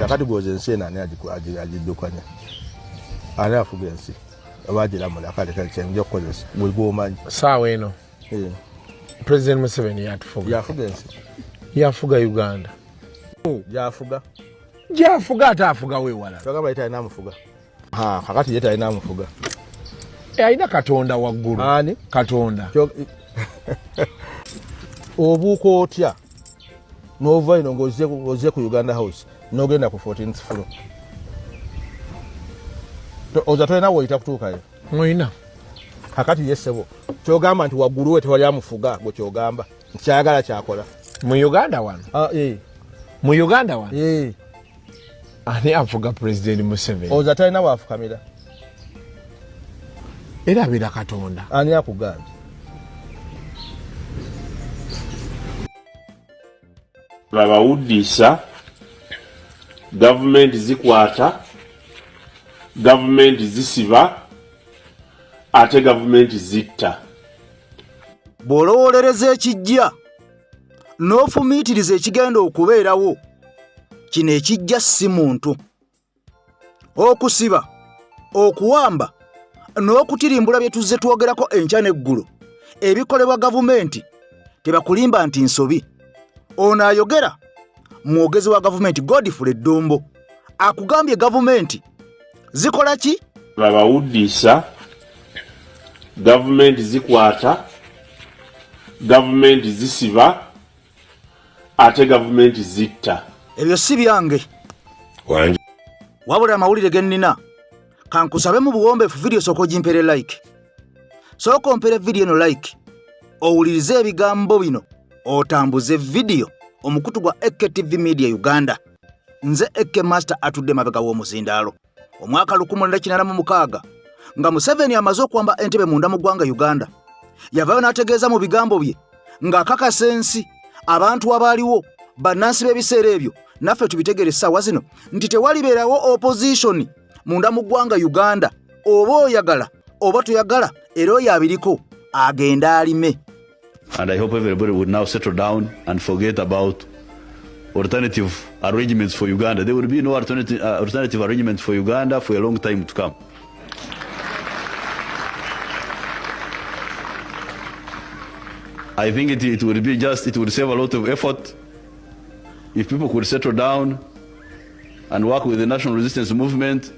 kakati bwoze ensi nani agiddukanya ani afuga ensi abagiramula kale kale kyenja okukozesa bwe gwomanyi saawa eno President Museveni yafuga ensi yafuga Uganda jafuga atafuga wewala twagamba yita inamufuga kakati yeta inamufuga ayina katonda waggulu ani katonda obuuko otya n'ova ino ng'ozze ku Uganda House n'ogenda ku 14th floor oza tolina woyita kutuukayo mwina kakati yessebo kyogamba nti waggulu we tewali amufuga gwe kyogamba nkyayagala kyakola mu Uganda wano mu Uganda wano ani afuga President Museveni oza talina waafukamira era bira katonda ani akugambye babawuddisa gavumenti zikwata gavumenti zisiba ate gavumenti zitta bw'olowolereza ekijja n'ofumiitiriza ekigenda okubeerawo kino ekijja si muntu okusiba okuwamba n'okutirimbula bye tuzze twogerako enkya n'eggulo ebikolebwa gavumenti tebakulimba nti nsobi ono ayogera mwogezi wa gavumenti Godfrey Dombo akugambye gavumenti zikola ki babawuddisa gavumenti zikwata gavumenti zisiba ate gavumenti zitta ebyo si byange wabula amawulire ge nnina kankusabe mu buwombeefu video sooka ogimpere like sooka ompere video eno like owulirize ebigambo bino otambuze video omukutu gwa EKTV Media Uganda nze Eke Master atudde mabega w'omuzindaalo omwaka 1986 nga Museveni amaze okwamba entebe munda mu ggwanga Uganda yavayo n'ategeeza mu bigambo bye ng'akakasa ensi abantu abaaliwo bannansi b'ebiseera ebyo naffe tubitegere essaawa zino nti tewalibeerawo opposition munda mu ggwanga Uganda oba oyagala oba toyagala era oyo abiriko agenda alime. And I hope everybody would now settle down and forget about alternative arrangements for Uganda. There will be no alternative arrangements for Uganda for a long time to come. I think it would be it would save a lot of effort if people could settle down and work with the national resistance movement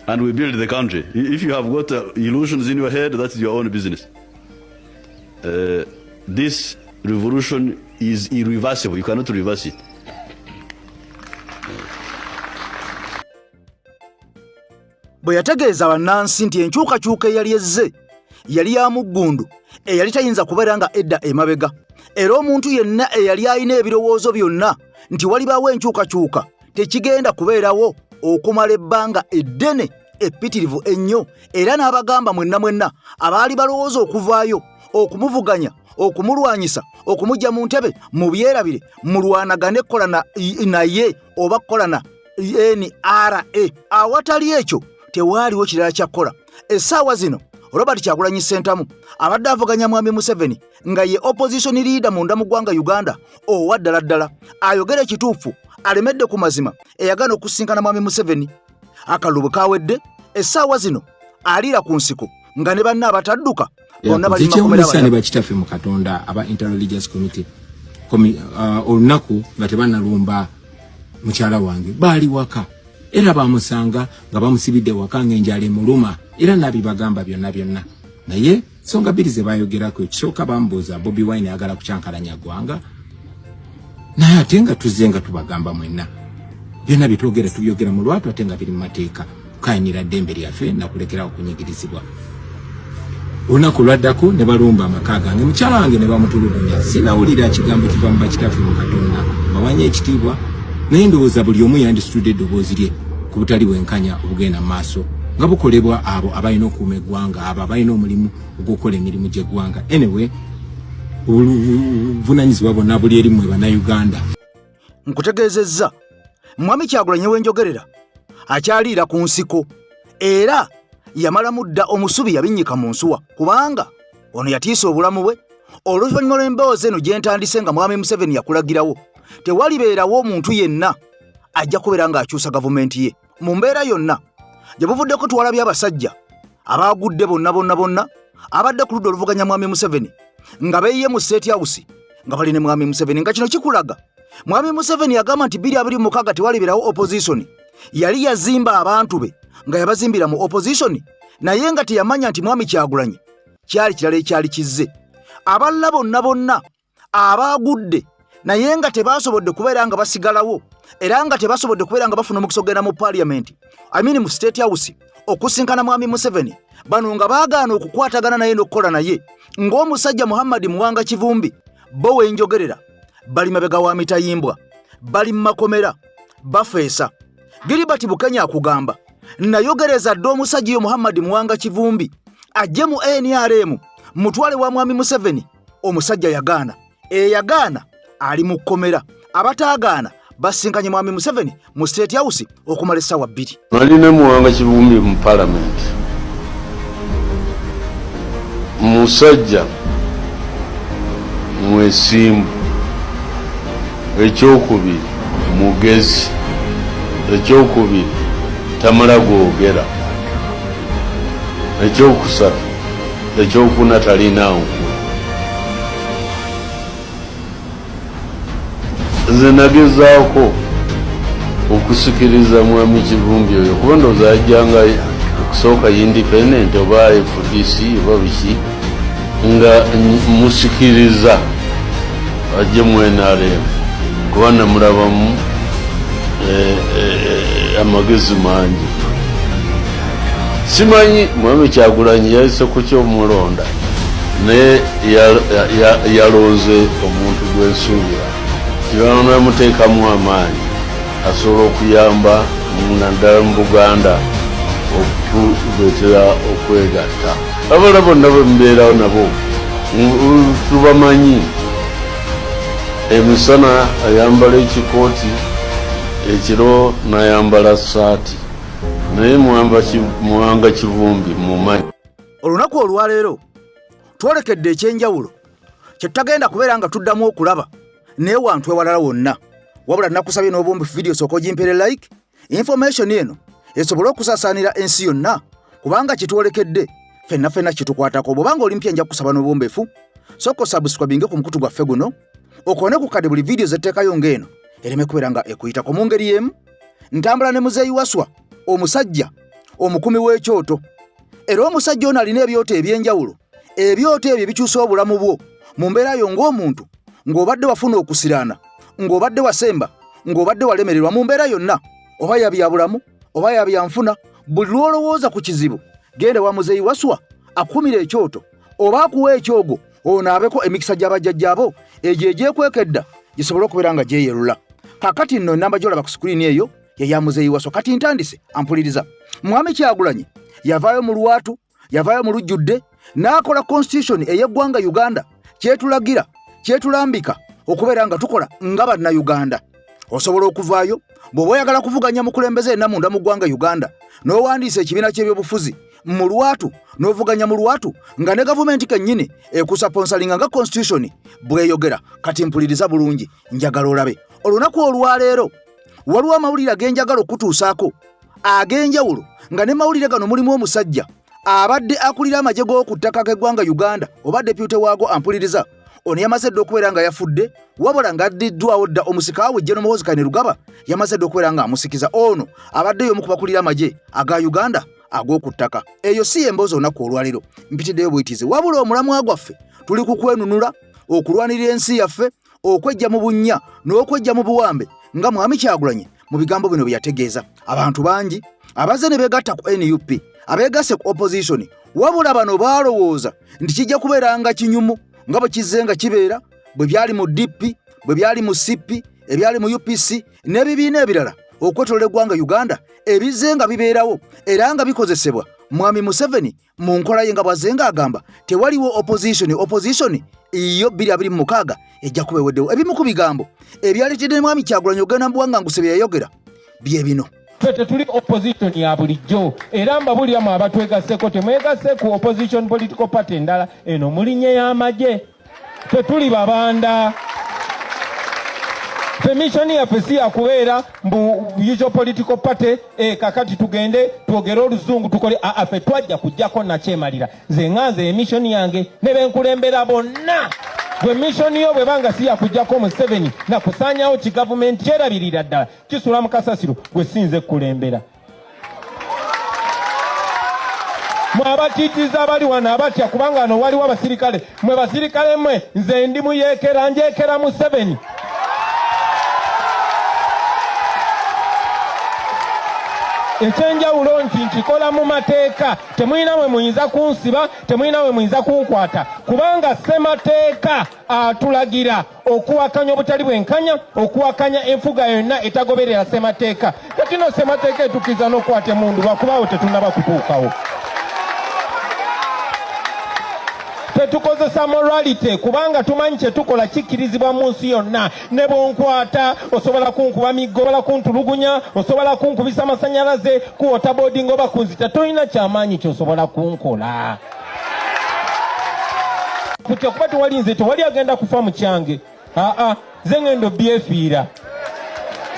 and we build the country. If you have got illusions in your head, that's your own business. This revolution is irreversible. You cannot reverse it. Bwe yategeeza bannansi nti enkyukakyuka eyali ezze yali ya muggundu eyali tayinza kubeera nga edda emabega era omuntu yenna eyali alina ebirowoozo byonna nti walibaawo enkyukakyuka tekigenda kubeerawo okumala ebbanga eddene epitirivu ennyo era n'abagamba mwenna abaali balowooza okuvaayo okumuvuganya okumulwanyisa okumujja mu ntebe mu byerabire mulwanagane kolana naye oba kolana NRA awatali ekyo tewaaliwo kirala kyakola essaawa zino Robert Kyagulanyi Ssentamu abadde avuganya mwami Museveni nga ye opposition leader munda mu ggwanga Uganda owa ddala ayogera ekituufu alemedde ku mazima eyagana okusinkana mwami Museveni akalubu kawedde essaawa zino aliira ku nsiko nga ne banna abatadduka bonna bali makomera bakitafe mu Katonda aba interreligious committee olunaku nga tebanalumba mukyala wange baali waka era bamusanga nga bamusibidde waka ng'enjala muluma era nabibagamba byonna naye songa bbiri ze bayogerako ekisooka bambuuza Bobi Wine agala kucyankalanya ggwanga naye ate nga tuzze nga tubagamba mwenna byonna bitwogera tubyogera mu lwatu ate nga biri mu mateeka kayinira ddembe lyaffe nakulekerawo kunyigirizibwa olunaku lwaddako ne balumba amaka gange mukyala wange ne bamutulugunya sinawulira kigambo kiva mu bakitafe mu Katonda bawanye ekitiibwa naye ndowooza buli omu yandisitudde eddoboozi lye ku butali bwenkanya obugenda mu maaso nga bukolebwa abo abalina okuuma eggwanga abo abalina omulimu ogw'okukola emirimu gy'eggwanga anyway obuvunanyizibwa bonna buli eri mmwe bannayuganda. Nkutegeezezza mwami Kyagulanyi wenjogerera akyaliira ku nsiko era yamala mudda omusubi yabinnyika mu nsuwa kubanga ono yatiisa obulamu bwe oluvannyuma lw'emboozi eno gye ntandise nga mwami Museveni yakulagirawo tewalibeerawo omuntu yenna ajja kubeera ng'akyusa gavumenti ye mu mbeera yonna gye buvuddeko tuwalabye abasajja abaagudde bonna abadde ku ludda oluvuganya mwami Museveni nga beeyiye mu State House nga bali ne mwami Museveni nga kino kikulaga mwami Museveni yagamba nti 2026 tewalibirawo opposition yali yazimba abantu be nga yabazimbira mu opposition naye nga teyamanya nti mwami Kyagulanyi kyali kirala ekyali kizze abalala bonna abaagudde naye nga tebasobodde kubeera nga basigalawo era nga tebasobodde kubeera nga bafuna omukisa ogenda mu parliament mu State House okusinkana mwami Museveni bano nga baagaana okukwatagana naye n'okukola naye ng'omusajja Muhammad Muwanga Kivumbi bo wenjogerera bali mabega wa mitayimbwa bali makomera bafeesa Gilbert Bukenya akugamba nayogereza ddo omusajja yo Muhammad Muwanga Kivumbi ajje mu NRM mutwale wa mwami Museveni omusajja yagaana yagaana ali mu komera abataagaana basinkanye mwami Museveni mu State House okumala essaawa 2 naline Muwanga Kivumbi mu parliament musajja mwesimbu ekyokubiri mugezi ekyokubiri tamala googera ekyokusatu ekyokuna talina nkulu nze nagezaako okusikiriza mwami Kivumbi oyo kuba ndowooza ajjanga okusooka independent oba FDC oba biki nga musikiriza ajje mu NRM kuba namulabamu amagezi mangi simanyi mwami Kyagulanyi yayise ku ky'omulonda naye yalooze omuntu gwensuubira kibano yamuteekamu amaanyi asobola okuyamba naddala mu Buganda okutuleetera okwegatta abala bonna bembeerawo nabo tubamanyi emisana ayambala ekikooti ekiro n'ayambala saati naye Muwanga Kivumbi mumanyi olunaku olwaleero twolekedde ekyenjawulo kye tutagenda kubeera nga tuddamu okulaba naye wantu ewalala wonna wabula nakusabye n'obumbi video sooka ogimpere like information eno esobole okusaasaanira ensi yonna kubanga kitwolekedde fenna kitukwatako bw'obanga oli mpya nja kusaba n'obumbefu sooka osubscribinge ku mukutu gwaffe guno okone ku kade buli video zetteekayo ng'eno ereme kubeera nga ekuyitako mu ngeri y'emu ntambula ne muzeeyi Waswa omusajja omukumi w'ekyoto era omusajja ono alina ebyoto ebyenjawulo ebyoto ebyo bikyusa obulamu bwo mu mbeera yo ng'omuntu ng'obadde wafuna okusiraana ng'obadde wasemba ng'obadde walemererwa mu mbeera yonna oba yabyabulamu oba yabyanfuna buli lwolowooza ku kizibu gende wa muzeeyi Waswa akumira ekyoto oba akuwa ekyogo onaabeko emikisa gy'abajjajjaabo egyo egyekwekedda gisobole okubeera nga gyeyerula kakati nno enamba gy'olaba ku screen eyo ya muzeeyi Waswa kati ntandise ampuliriza mwami Kyagulanyi yavaayo mu lwatu yavaayo mu lujjudde n'akola constitution ey'eggwanga Uganda kyetulagira kyetulambika okubeera nga tukola nga bannayuganda osobola okuvaayo bw'oba oyagala kuvuganya mukulembeze ennamunda mu ggwanga Uganda n'owandiisa ekibiina ky'ebyobufuzi mu lwatu n'ovuganya mu lwatu nga ne gavumenti kennyini ekusaponsalinga nga constitution bweyogera kati mpuliriza bulungi njagala olabe olunaku olwaleero waliwo amawulire ag'enjagala okutuusaako ag'enjawulo nga ne mawulire gano mulimu omusajja abadde akulira amagye g'oku ttaka g'eggwanga Uganda oba depute waago ampuliriza ono yamaze dda okubeera nga yafudde wabula ng'addiddwawo dda omusikaawe General Muhoozi Kainerugaba yamaze dda okubeera nga amusikiza ono abaddeyo omu ku bakulira amagye aga Uganda ag'oku ttaka eyo si emboozi olunaku olwaleero mpitiddeyo bwitize wabula omulamwa gwaffe tuli ku kwenunula okulwanirira ensi yaffe okwejja mu bunnya n'okwejja mu buwambe nga mwami Kyagulanyi mu bigambo bino bye yategeeza abantu bangi abazze ne beegatta ku NUP abeegasse ku opposition wabula bano baalowooza nti kijja kubeera nga kinyumu nga bwe kizze nga kibeera bwe byali mu DP bwe byali mu CP ebyali mu UPC n'ebibiina ebirala okwetolola eggwanga Uganda ebizze nga bibeerawo era nga bikozesebwa mwami Museveni mu nkola ye nga bwazze ng'agamba tewaliwo opposition iyo 2026 ejja kuba eweddewo ebimu ku bigambo ebyaleetedde mwami Kyagulanyi ogenda mu Buwanganguse bye yayogera bye bino tetuli opposition ya bulijjo era mbabuliramu abatwegasseko temwegasse ku opposition political party endala eno mulinye y'amagye tetuli babanda mission yaffe si yakubeera mbu usual political party kakati tugende twogere oluzungu tukole ffe twajja kujjako nakyemalira nze nganze emission yange ne benkulembera bonna gwe mission yo bwebanga si yakujjako mu 7 na kusaanyawo kigavumenti kyerabirira ddala kisula mu kasasiro gwe sinze kulembera mwabatiitiza abali wano abatya kubanga wano waliwo abasirikale mwe basirikale mwe nze ndi muyeekera njeekera mu 7 ekyenjawulo nti nkikola mu mateeka temulina mwe muyinza kunsiba temulina mwe muyinza kunkwata kubanga ssemateeka atulagira okuwakanya obutali bwenkanya okuwakanya enfuga yonna etagoberera ssemateeka kati no ssemateeka etukiriza n'okukwata emundu lwakubaawo tetunaba kutuukawo tetukozesa morality kubanga tumanyi kyetukola kikkirizibwa mu nsi yonna ne bwonkwata osobola kunkuba miggo osobola kuntulugunya osobola kunkubisa amasanyalaze ku waterboarding oba kunzita tolina kyamaanyi kyosobola kunkola kutya kuba tewali nze tewali agenda kufa mu kyange ze ngendo byefiira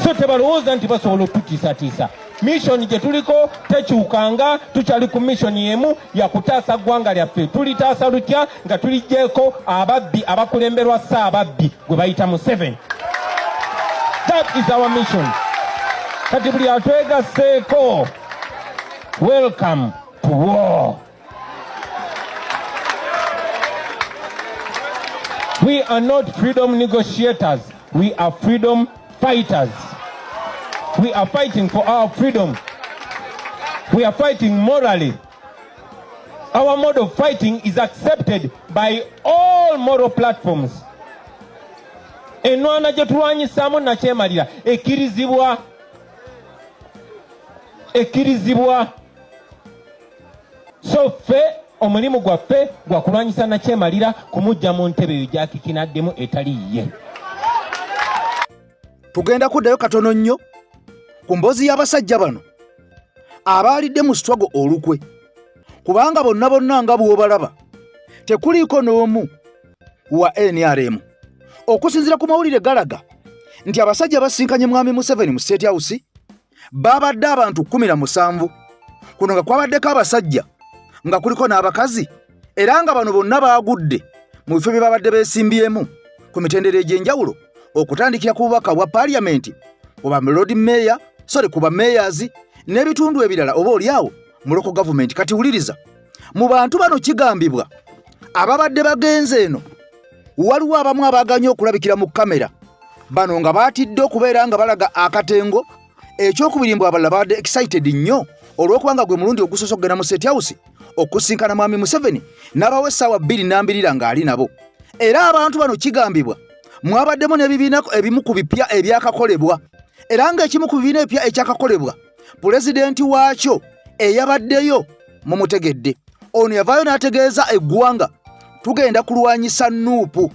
so tebalowooza nti basobola otutiisatiisa mission gye tuliko tekyukanga tukyali ku mission yemu yakutaasa ggwanga lyaffe tulitaasa lutya nga tulijjeeko ababbi abakulemberwa ssaababbi gwe bayita mu 7 that is our mission kati buli atwegasseeko welcome to war we are not freedom negotiators we are freedom fighters. We are fighting for our freedom. We are fighting morally. Our mode of fighting is accepted by all moral platforms. Enwana gye tulwanyisaamu nakyemalira ekkirizibwa. So ffe omulimu gwaffe gwa kulwanyisa nakyemalira kumujja mu ntebe eyo gyakikinaddemu etali ye. Tugenda kuddayo katono nnyo ku mboozi y'abasajja bano abaalidde mu struggle olukwe kubanga bonna nga bw'obalaba tekuliiko n'omu wa NRM okusinziira ku mawulire galaga nti abasajja basinkanye mwami Museveni mu State House babadde abantu 17 kuno nga kwabaddeko abasajja nga kuliko n'abakazi era nga bano bonna baagudde mu bifo bye babadde beesimbyemu ku mitendera egy'enjawulo okutandikira ku bubaka bwa parliament oba Lord Mayor kuba mayors n'ebitundu ebirala oba oliawo mu local government. Kati wuliriza mu bantu bano kigambibwa ababadde bagenze eno waliwo abamu abaganya okulabikira mu kamera bano nga baatidde okubeera nga balaga akatengo ekyokubirimbu abalala badde excited nnyo olw'okubanga gwe mulundi ogusosogera mu State House okusinkana mwami Museveni n'abawe essaawa 2 ng'ali nabo. Era abantu bano kigambibwa mwabaddemu n'ebibiina ebimu ku bipya ebyakakolebwa era ng'ekimu ku bibiina ebipya ekyakakolebwa pulezidenti waakyo eyabaddeyo mumutegedde ono yavaayo n'ategeeza eggwanga tugenda kulwanyisa Nuupu.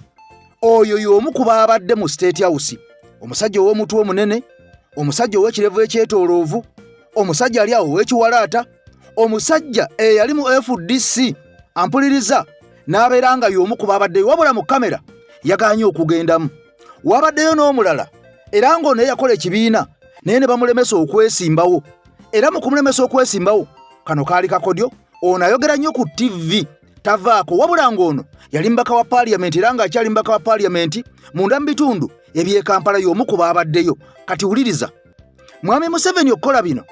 Oyo y'omu ku baabadde mu State House, omusajja ow'omutwe omunene, omusajja ow'ekirevu ekyetoloovu, omusajja ali awo ow'ekiwalaata, omusajja eyali mu FDC ampuliriza n'abeera nga y'omu ku baabaddeyo wabula mu kamera yagaanye okugendamu. Wabaddeyo n'omulala era ng'ono yakola ekibiina naye ne bamulemesa okwesimbawo, era mu kumulemesa okwesimbawo kano kaali kakodyo. Ono ayogera nnyo ku TV tavaako wabula ng'ono yali mbaka wa parliament era ng'akyali mbaka wa parliament munda mu bitundu eby'e Kampala y'omu ku baabaddeyo. Kati wuliriza mwami Museveni okukola bino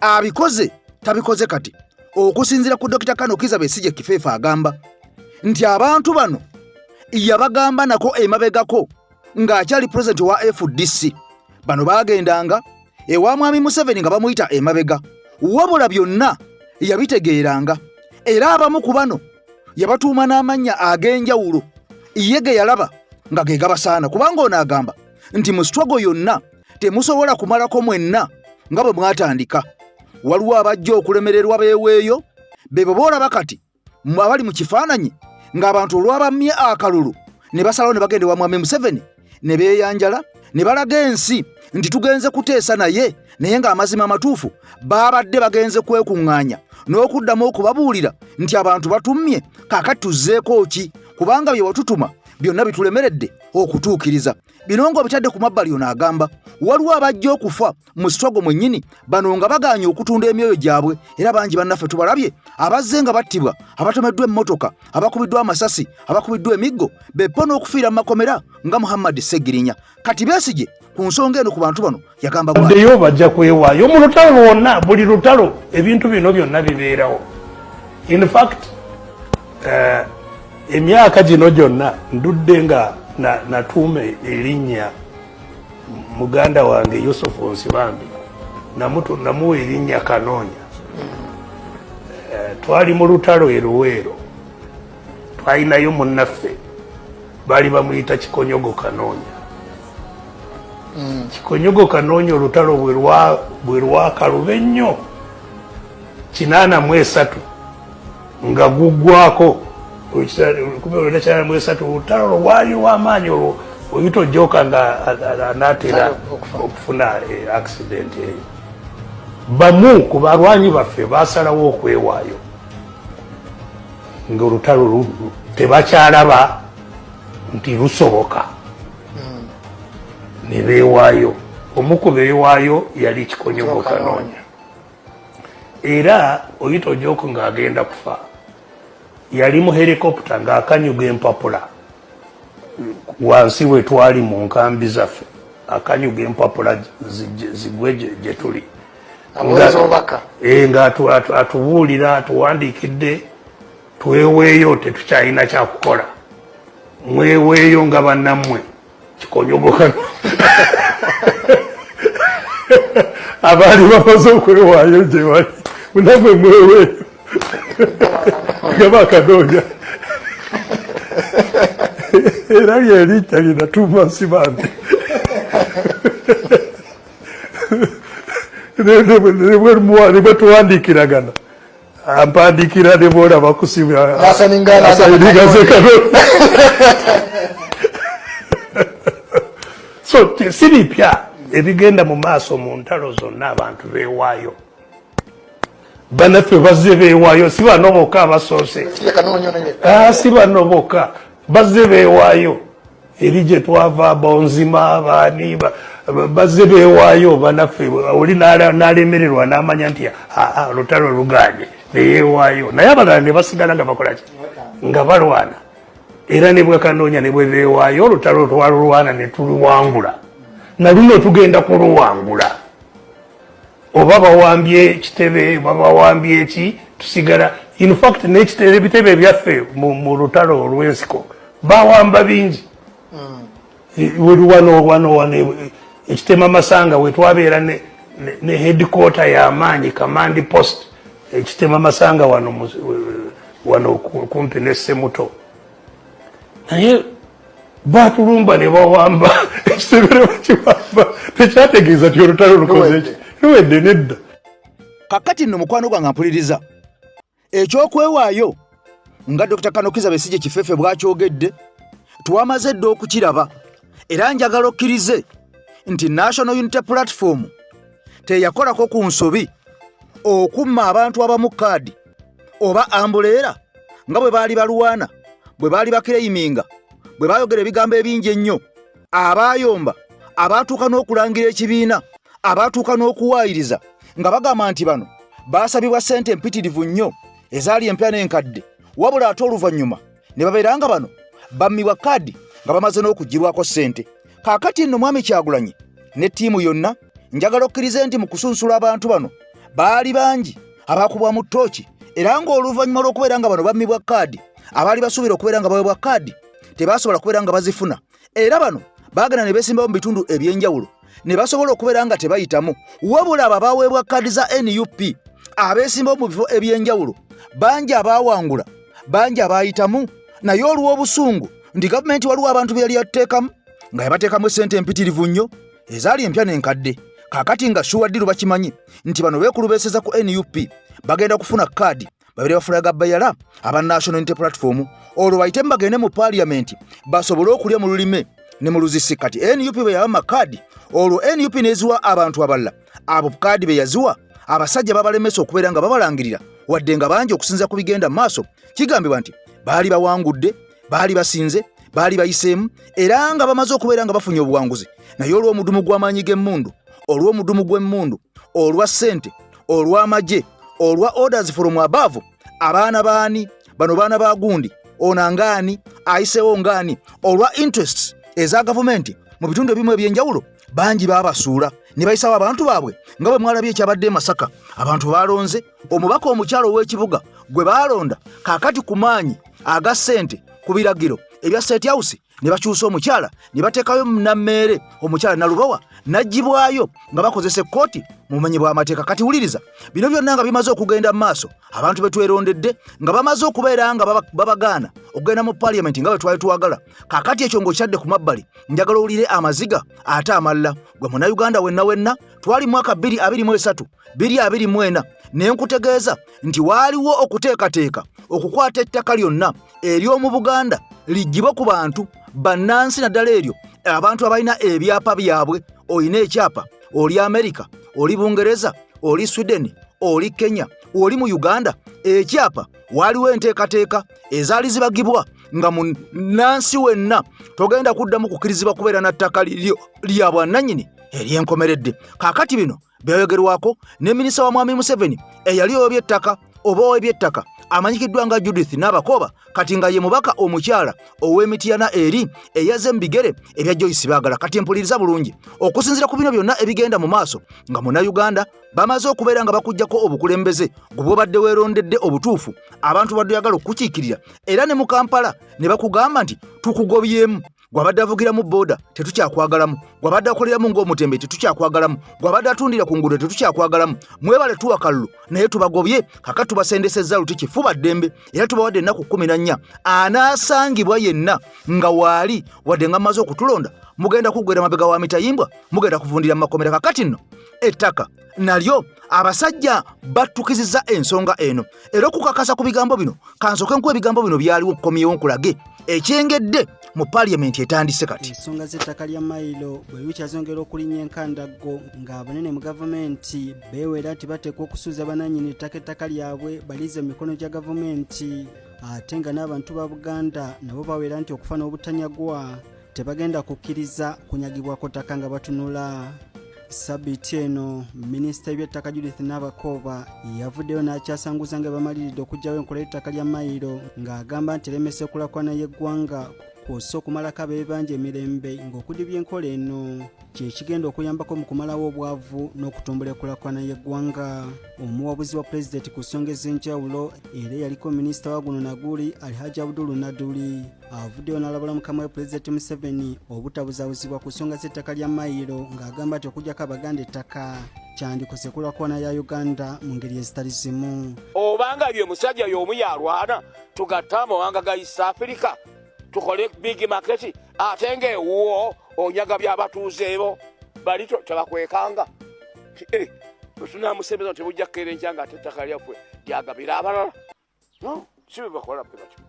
abikoze tabikoze kati okusinziira ku Dr. Kano Kizza Besigye Kifeefa agamba nti abantu bano yabagamba nako emabegako ng'akyali president wa FDC bano bagendanga ewa mwami Museveni nga bamuyita emabega wabula byonna yabitegeeranga era abamu ku bano yabatuuma n'amannya ag'enjawulo ye ge yalaba nga ge gabasaana kubanga ono agamba nti mu struggle yonna temusobola kumalako mwenna nga bwe mwatandika. Waliwo abajja okulemererwa beeweeyo bebo boolaba kati abali mu kifaananyi ng'abantu olwabamye akalulu ne basalawo ne bagenda wa mwami Museveni ne beeyanjala ne balaga ensi nti tugenze kuteesa naye ng'amazima amatuufu baabadde bagenze kwekuŋŋaanya n'okuddamu okubabuulira nti abantu batumye kaakati tuzzeeko ki kubanga bye watutuma byonna bitulemeredde okutuukiriza. Bino ngo bitadde ku mabbali ono agamba waliwo abajja okufa mu sitwago mwennyini bano nga bagaanye okutunda emyoyo gyabwe era bangi bannaffe tubalabye abazze nga battibwa abatomeddwa emmotoka abakubiddwa amasasi abakubiddwa emiggo beppo n'okufiira mu makomera nga Muhammad Segirinya. Kati Besigye ku nsonga eno ku bantu bano yagamba bwaddeyo bajja kwewaayo mu lutalo lwonna buli lutalo ebintu bino byonna bibeerawo. In fact emyaka gino gyonna ndudde nga natuuma erinnya muganda wange Yusufu Nsibambi namuwa erinnya Kanoonya. Twali mu lutalo eruweero twalinayo munnaffe baali bamuyita Kikonyogo Kanoonya. Kikonyogo Kanoonya olutalo bwe lwakaluba ennyo 83 nga guggwako olutalo lwali lw'amaanyi olwo oyita ojjooka nga anaatera okufuna accident eyo. Bamu ku balwanyi baffe baasalawo okwewaayo nga olutalo tebakyalaba nti lusoboka ne beewaayo. Omu ku beewaayo yali Kikonyogo Kanoonya era oyita ojjooka ng'agenda kufa yali mu helikopita ng'akanyuga empapula wansi we twali mu nkambi zaffe akanyuga empapula zigwe gye tuli ng'atubuulira atuwandiikidde tweweeyo tetukyalina kyakukola mweweeyo nga bannammwe Kikonyogo Kanoonya abaali bamaze okwewaayo gye wali munammwe mweweeyo nga bakanoonya era lyerinnya linatuuma Nsibambi ne bwe tuwandiikiragana ampandiikira ne bwolaba kusibaasanigaze Kanoonya. So si bipya ebigenda mu maaso mu ntalo zonna abantu beewaayo. Banaffe bazze beewaayo si bano bokka abasoose si bano bokka bazze beewaayo eri gye twava Bonzima abaani bazze beewaayo banaffe oli n'alemererwa n'amanya nti olutalo lugaanye neyeewaayo naye abalala ne basigala nga bakola ki nga balwana era ne bwe Kanoonya ne bwe beewaayo olutalo twalulwana ne tuluwangula na luno tugenda kuluwangula. Oba bawambye kitebe babawambye eki tusigala. In fact n'ekitebe ebitebe byaffe mu lutalo olw'ensiko bawamba bingi. wano ekitema Masanga we twabeera ne headquarter y'amaanyi command post ekitema Masanga wano kumpi ne Semuto naye batulumba ne bawamba ekitebere bakiwamba tekyategeeza ti olutalo lukoze eki luwedde nedda. Kakati nno mukwano gwange mpuliriza ekyokwewaayo nga Dr. Kanokiza Besigye Kifefe bwakyogedde twamaze dda okukiraba era njagala okkirize nti National Unity Platform teyakolako ku nsobi okumma abantu abamu kaadi oba ambuleera nga bwe baali balwana bwe baali bakireyiminga bwe bayogera ebigambo ebingi ennyo abayomba abatuuka n'okulangira ekibiina abatuuka n'okuwaayiriza nga bagamba nti bano baasabibwa ssente empitirivu nnyo ezaali empya n'enkadde wabula ate oluvannyuma ne babeera nga bano bammibwa kaadi nga bamaze n'okugirwako ssente. Kaakati nno Mwami Kyagulanyi ne ttiimu yonna njagala okkirize nti mu kusunsula abantu bano baali bangi abaakubwamu ttooki era ng'oluvannyuma lw'okubeera nga bano bammibwa kaadi abaali basuubira okubeera nga baweebwa kaadi tebaasobola kubeera nga bazifuna era bano baagenda ne beesimbawo mu bitundu eby'enjawulo ne basobola okubeera nga tebayitamu wabula abo abaweebwa kaadi za NUP abeesimbawo mu bifo eby'enjawulo bangi abaawangula bangi abaayitamu naye olw'obusungu nti gavumenti waliwo abantu be yali yateekamu nga yabateekamu essente empitirivu nnyo ezaali empya n'enkadde. Kaakati nga Shuwaddiru bakimanyi nti bano beekulubeeseza ku NUP bagenda kufuna kaadi babere bafuna gabbayala aba National Unity Platform olwo bayite bagende mu Parliament basobole okulya mu lulime ne mu luzisi. Kati NUP bwe yabama kaadi olwo NUP neziwa abantu abalala abo kaadi be yaziwa abasajja babalemesa okubeera nga babalangirira wadde nga bangi okusinza ku bigenda maaso kigambibwa nti baali bawangudde baali basinze baali bayiseemu era nga bamaze okubeera nga bafunye obuwanguzi naye olw'omudumu gw'amaanyi g'emmundu olw'omudumu gw'emmundu olwa ssente olw'amagye olwa orders from above abaana baani bano baana ba gundi ono ngaani ayiseewo ngaani olwa interests eza gavumenti mu bitundu ebimu ebyenjawulo bangi baabasuula ne bayisawo abantu baabwe nga bwe mwalabye ekyabadde Masaka abantu balonze omubaka omukyalo ow'ekibuga gwe baalonda kaakati ku maanyi aga ssente ku biragiro ebya State House ne bakyusa omukyala ne bateekayo nammeere omukyala Nalubowa n'aggyibwayo nga bakozesa ekkooti mu bumenyi bw'amateeka. Kati wuliriza bino byonna nga bimaze okugenda mu maaso abantu be twerondeddde nga bamaze okubeera nga babagaana okugenda mu parliament nga bwe twali tuwagala. Kaakati ekyo ng'okyadde ku mabbali njagala owulire amaziga ate amalala. Gwe Munnayuganda wenna twali mwaka 2023 2024 ne nkutegeeza nti waaliwo okuteekateeka okukwata ettaka lyonna ery'omu Buganda lijjibwe ku bantu bannansi naddala eryo abantu abalina ebyapa byabwe. Olina ekyapa oli Amerika oli Bungereza oli Sweden oli Kenya oli mu Uganda ekyapa waliwo enteekateeka ezaali zibagibwa nga munnansi wenna togenda kuddamu kukirizibwa kubeera na ttaka lya bwannannyini ery'enkomeredde. Kaakati bino byayogerwako ne minisita wa Mwami Museveni eyali ow'eby'ettaka oba ow'eby'ettaka amanyikiddwa nga Judith Nabakoba kati nga ye mubaka omukyala ow'Emityana eri eyaze mu bigere ebya Joyce Baagala. Kati mpuliriza bulungi okusinziira ku bino byonna ebigenda mu maaso nga Munnayuganda bamaze okubeera nga bakujjako obukulembeze gwe badde weerondedde obutuufu abantu baddeyagala okukiikirira era ne mu Kampala ne bakugamba nti tukugobyemu gwabadde avugira mu booda tetukyakwagalamu gwabadde akoleramu ng'omutembe tetukyakwagalamu gwabadde atundira ku nguudo tetukyakwagalamu mwebale tuwa kalulu naye tubagobye kakati tubasendesezza luti kifuba ddembe era tubawadde ennaku 14 anaasangibwa yenna nga waali wadde nga mmaze okutulonda mugenda kuggwera mabega wa mitayimbwa mugenda kuvundira mu makomera. Kakati nno ettaka nalyo abasajja battukizizza ensonga eno era okukakasa ku bigambo bino kansoke nkuwa ebigambo bino byaliwo okukomyewo nkulage ekyengedde mu parliament etandise. Kati ensonga z'ettaka lya mayiro bwe bikyazongera okulinnya enkandaggo ng'abanene mu gavumenti beewera nti bateekwa okusuuza banannyini ettaka lyabwe balize mu mikono gya gavumenti ate nga n'abantu ba Buganda nabo baweera nti okufa n'obutanyagwa tebagenda kukkiriza kunyagibwako ttaka nga batunula. Sabiti eno minisita w'eby'ettaka Judith Nabakoba yavuddeyo n'akyasanguza nga bamaliridde okuggyawo enkola y'ettaka lya mayiro ng'agamba nti eremesa okulakwana y'eggwanga kw'ossa okumalako ab'ebibanja emirembe ng'okudibya enkola eno kye kigenda okuyambako mu kumalawo obwavu n'okutumbula enkulaakulana y'eggwanga. Omuwabuzi wa pulezidenti ku nsonga ez'enjawulo era yaliko minisita wa guno Naguli Alhaji Abdul Naduli avuddeyo n'alabula mukama we pulezidenti Museveni obutabuzaabuzibwa ku nsonga z'ettaka lya mayiro ng'agamba nti okugyako Abaganda ettaka kyandikose kulaakulana ya Uganda mu ngeri ezitali zimu. Obanga bye musajja y'omu yalwana tugatta amawanga ga East Africa tukole big market ate ng'ewuwo onyaga by'abatuuzeebo bali tebakwekanga tunamusembeza nti bujja kukeera enkya nga ate ettaka lyaffe lyagabira abalala no si bwe bakola bwe batyo.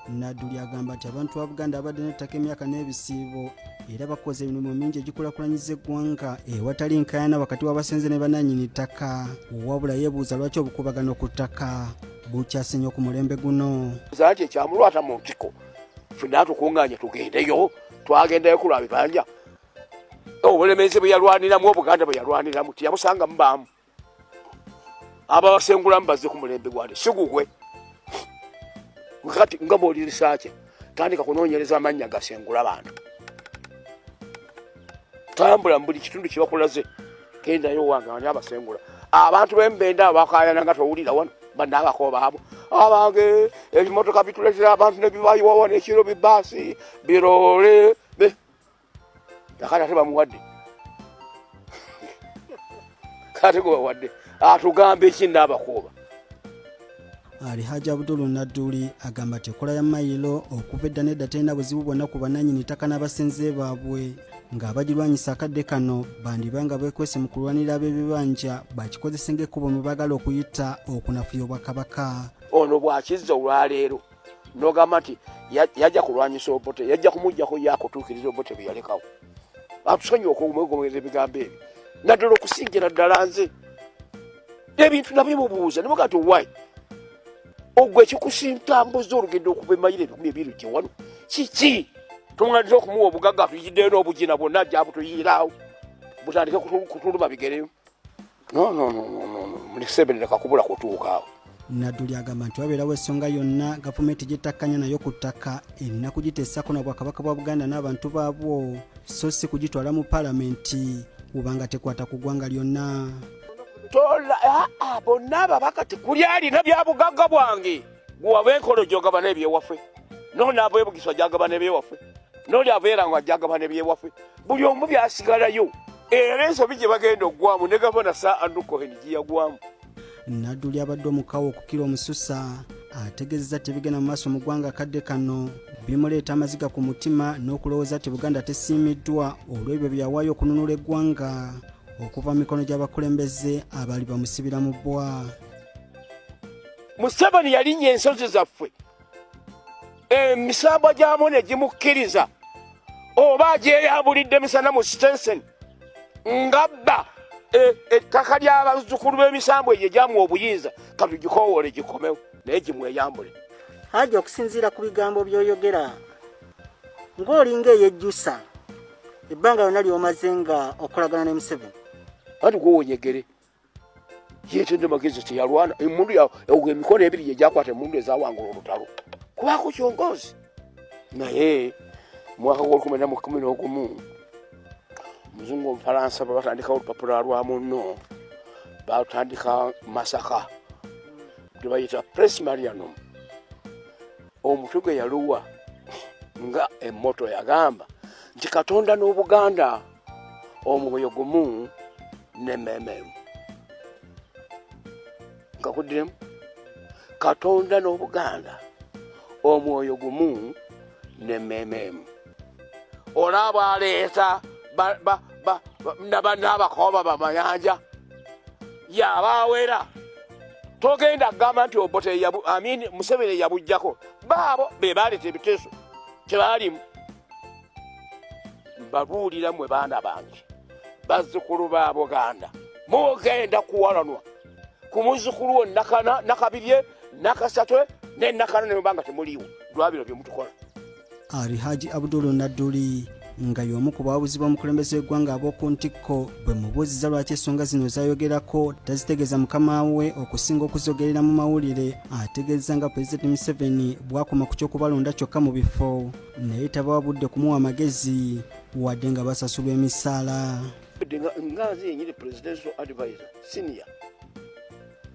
Naduli agamba nti abantu ba Buganda abadde n'ettaka emyaka n'ebisiibo era bakoze emirimu mingi egikulaakulanyiza eggwanga ewatali nkaayana wakati w'abasenze ne bannannyini ttaka wabula yeebuuza lwaki obukubagano ku ttaka bukyasinye ku mulembe guno. Nti ekyamulwata mu ntiko ffenna tukuŋŋaanye tugendeyo twagendayo kulwa bibanja obulemeezi bwe yalwaniramu Obuganda bwe yalwaniramu tiyamusanga mubaamu ababasengulamu bazze ku mulembe gwande sigugwe kati nga bw'oli risaaki tandika kunoonyereza amannya gasengula bantu tambula mu buli kitundu kye bakulaze gendayo wange ani abasengula abantu b'embenda abakaayana nga towulira wano banna abakoba abo abange ebimotoka bituletera abantu ne bibayiwawa n'ekiro bibaasi birole yakati ate bamuwadde kati gwe bawadde atugamba eki n'abakoba. Alhaji Abdul Naduli agamba nti enkola ya mayiro okuva edda n'edda terina buzibu bwonna ku bannannyini ttaka n'abasenze baabwe ng'abagirwanyisa akadde kano bandibanga beekwese mu kulwanira ab'ebibanja bakikozese ng'ekkubo mwe baagala okuyita okunafuya obwakabaka. Ono bw'akizza olwaleero n'ogamba nti yajja kulwanyisa Obote yajja kumuggyako yakutuukiriza Obote bwe yalekawo atusonyiwa okumwegomeza ebigambo ebyo naddala okusingira ddala nze ebintu nabyo mubuuza ne mugaa ti why ogwe ekikusintambuza olugendo okuva emayiro 200 gye wano kiki tumwandiza okumuwa obugagga tuyiddeyo n'obugina bwonna ajja butuyiraawo butandike kutuluma bigereyo no muliseberera kakubula kutuukaawo. Nadduli agamba nti wabeerawo ensonga yonna gavumenti gyetakkanya nayo ku ttaka erina kugiteesako na Bwakabaka bwa Buganda n'abantu baabwo so si kugitwala mu paalamenti kubanga tekwata ku ggwanga lyonna. Bonna ababaka tekuli alina bya bugagga bwange guwabe enkolo gy'ogabana ebyewaffe nonaava ebugiswa gy'agabana ebyewaffe noli abeera nga gy'agabana ebyewaffe buli omu byasigalayo era ensobi gye bagenda oggwamu ne gavana Sir Andrew Cohen giyagwamu. Nadduli abadde omukawo okukira omususa ategeezezza tebigenda mu maaso mu ggwanga kadde kano bimuleeta amaziga ku mutima n'okulowooza nti Buganda tesiimiddwa olw'ebyo byawaayo okununula eggwanga okuva mu mikono gy'abakulembeze abaali bamusibira mu bbwa. Museveni yalinnya ensozi zaffe emisambwa gy'amu ne gimukkiriza oba agyeyambulidde misana mu Stenson ngabba ettaka ly'abazzukulu b'emisambo egyo gyamuwa obuyinza katugikowoole gikomewo naye gimweyambule. Haja okusinziira ku bigambo by'oyogera ng'olinga eyejjusa ebbanga lyonna ly'omaze nga okolagana ne Museveni. Ati gwowonyegere yeetende magezi teyalwana emundu emikono ebiri gye gyakwata emundu ezawangula olutalo kubaako kyongoozi. Naye mwaka gw'2011 Muzungu Omufalansa bwe batandika olupapula lwa munno batandika Masaka gye bayita Press Marianum omutwe gwe yaluwa nga emmoto yagamba nti Katonda n'Obuganda omwoyo gumu n'emmemmemu nkakuddemu Katonda n'Obuganda omwoyo gumu n'emmemmemu olaba aleeta n'abakoba bamayanja yabaawera togenda kugamba nti Obote Museveni yabujjako baabo be baleeta ebiteeso kyebaalimu. Mbabuulira mmwe baana bange bazzukulu ba Buganda mugenda kuwalanwa ku muzzukulu wo nakabirye nakasatwe ne nakana ne mbanga temuliwo lwabiro bye mutukola. Ali Haji Abdul Nadduli nga y'omu ku bawabuzi b'omukulembeze w'eggwanga ab'oku ntikko bwe mubuuziza lwaki ensonga zino zayogerako tazitegeeza mukama we okusinga okuzogerera mu mawulire ategeeza nga Pulezidenti Museveni bwakoma ku ky'okubalonda kyokka mu bifo naye tabawabudde kumuwa amagezi wadde nga basasulwa emisaala. Nga nze yenyini presidential advisor senior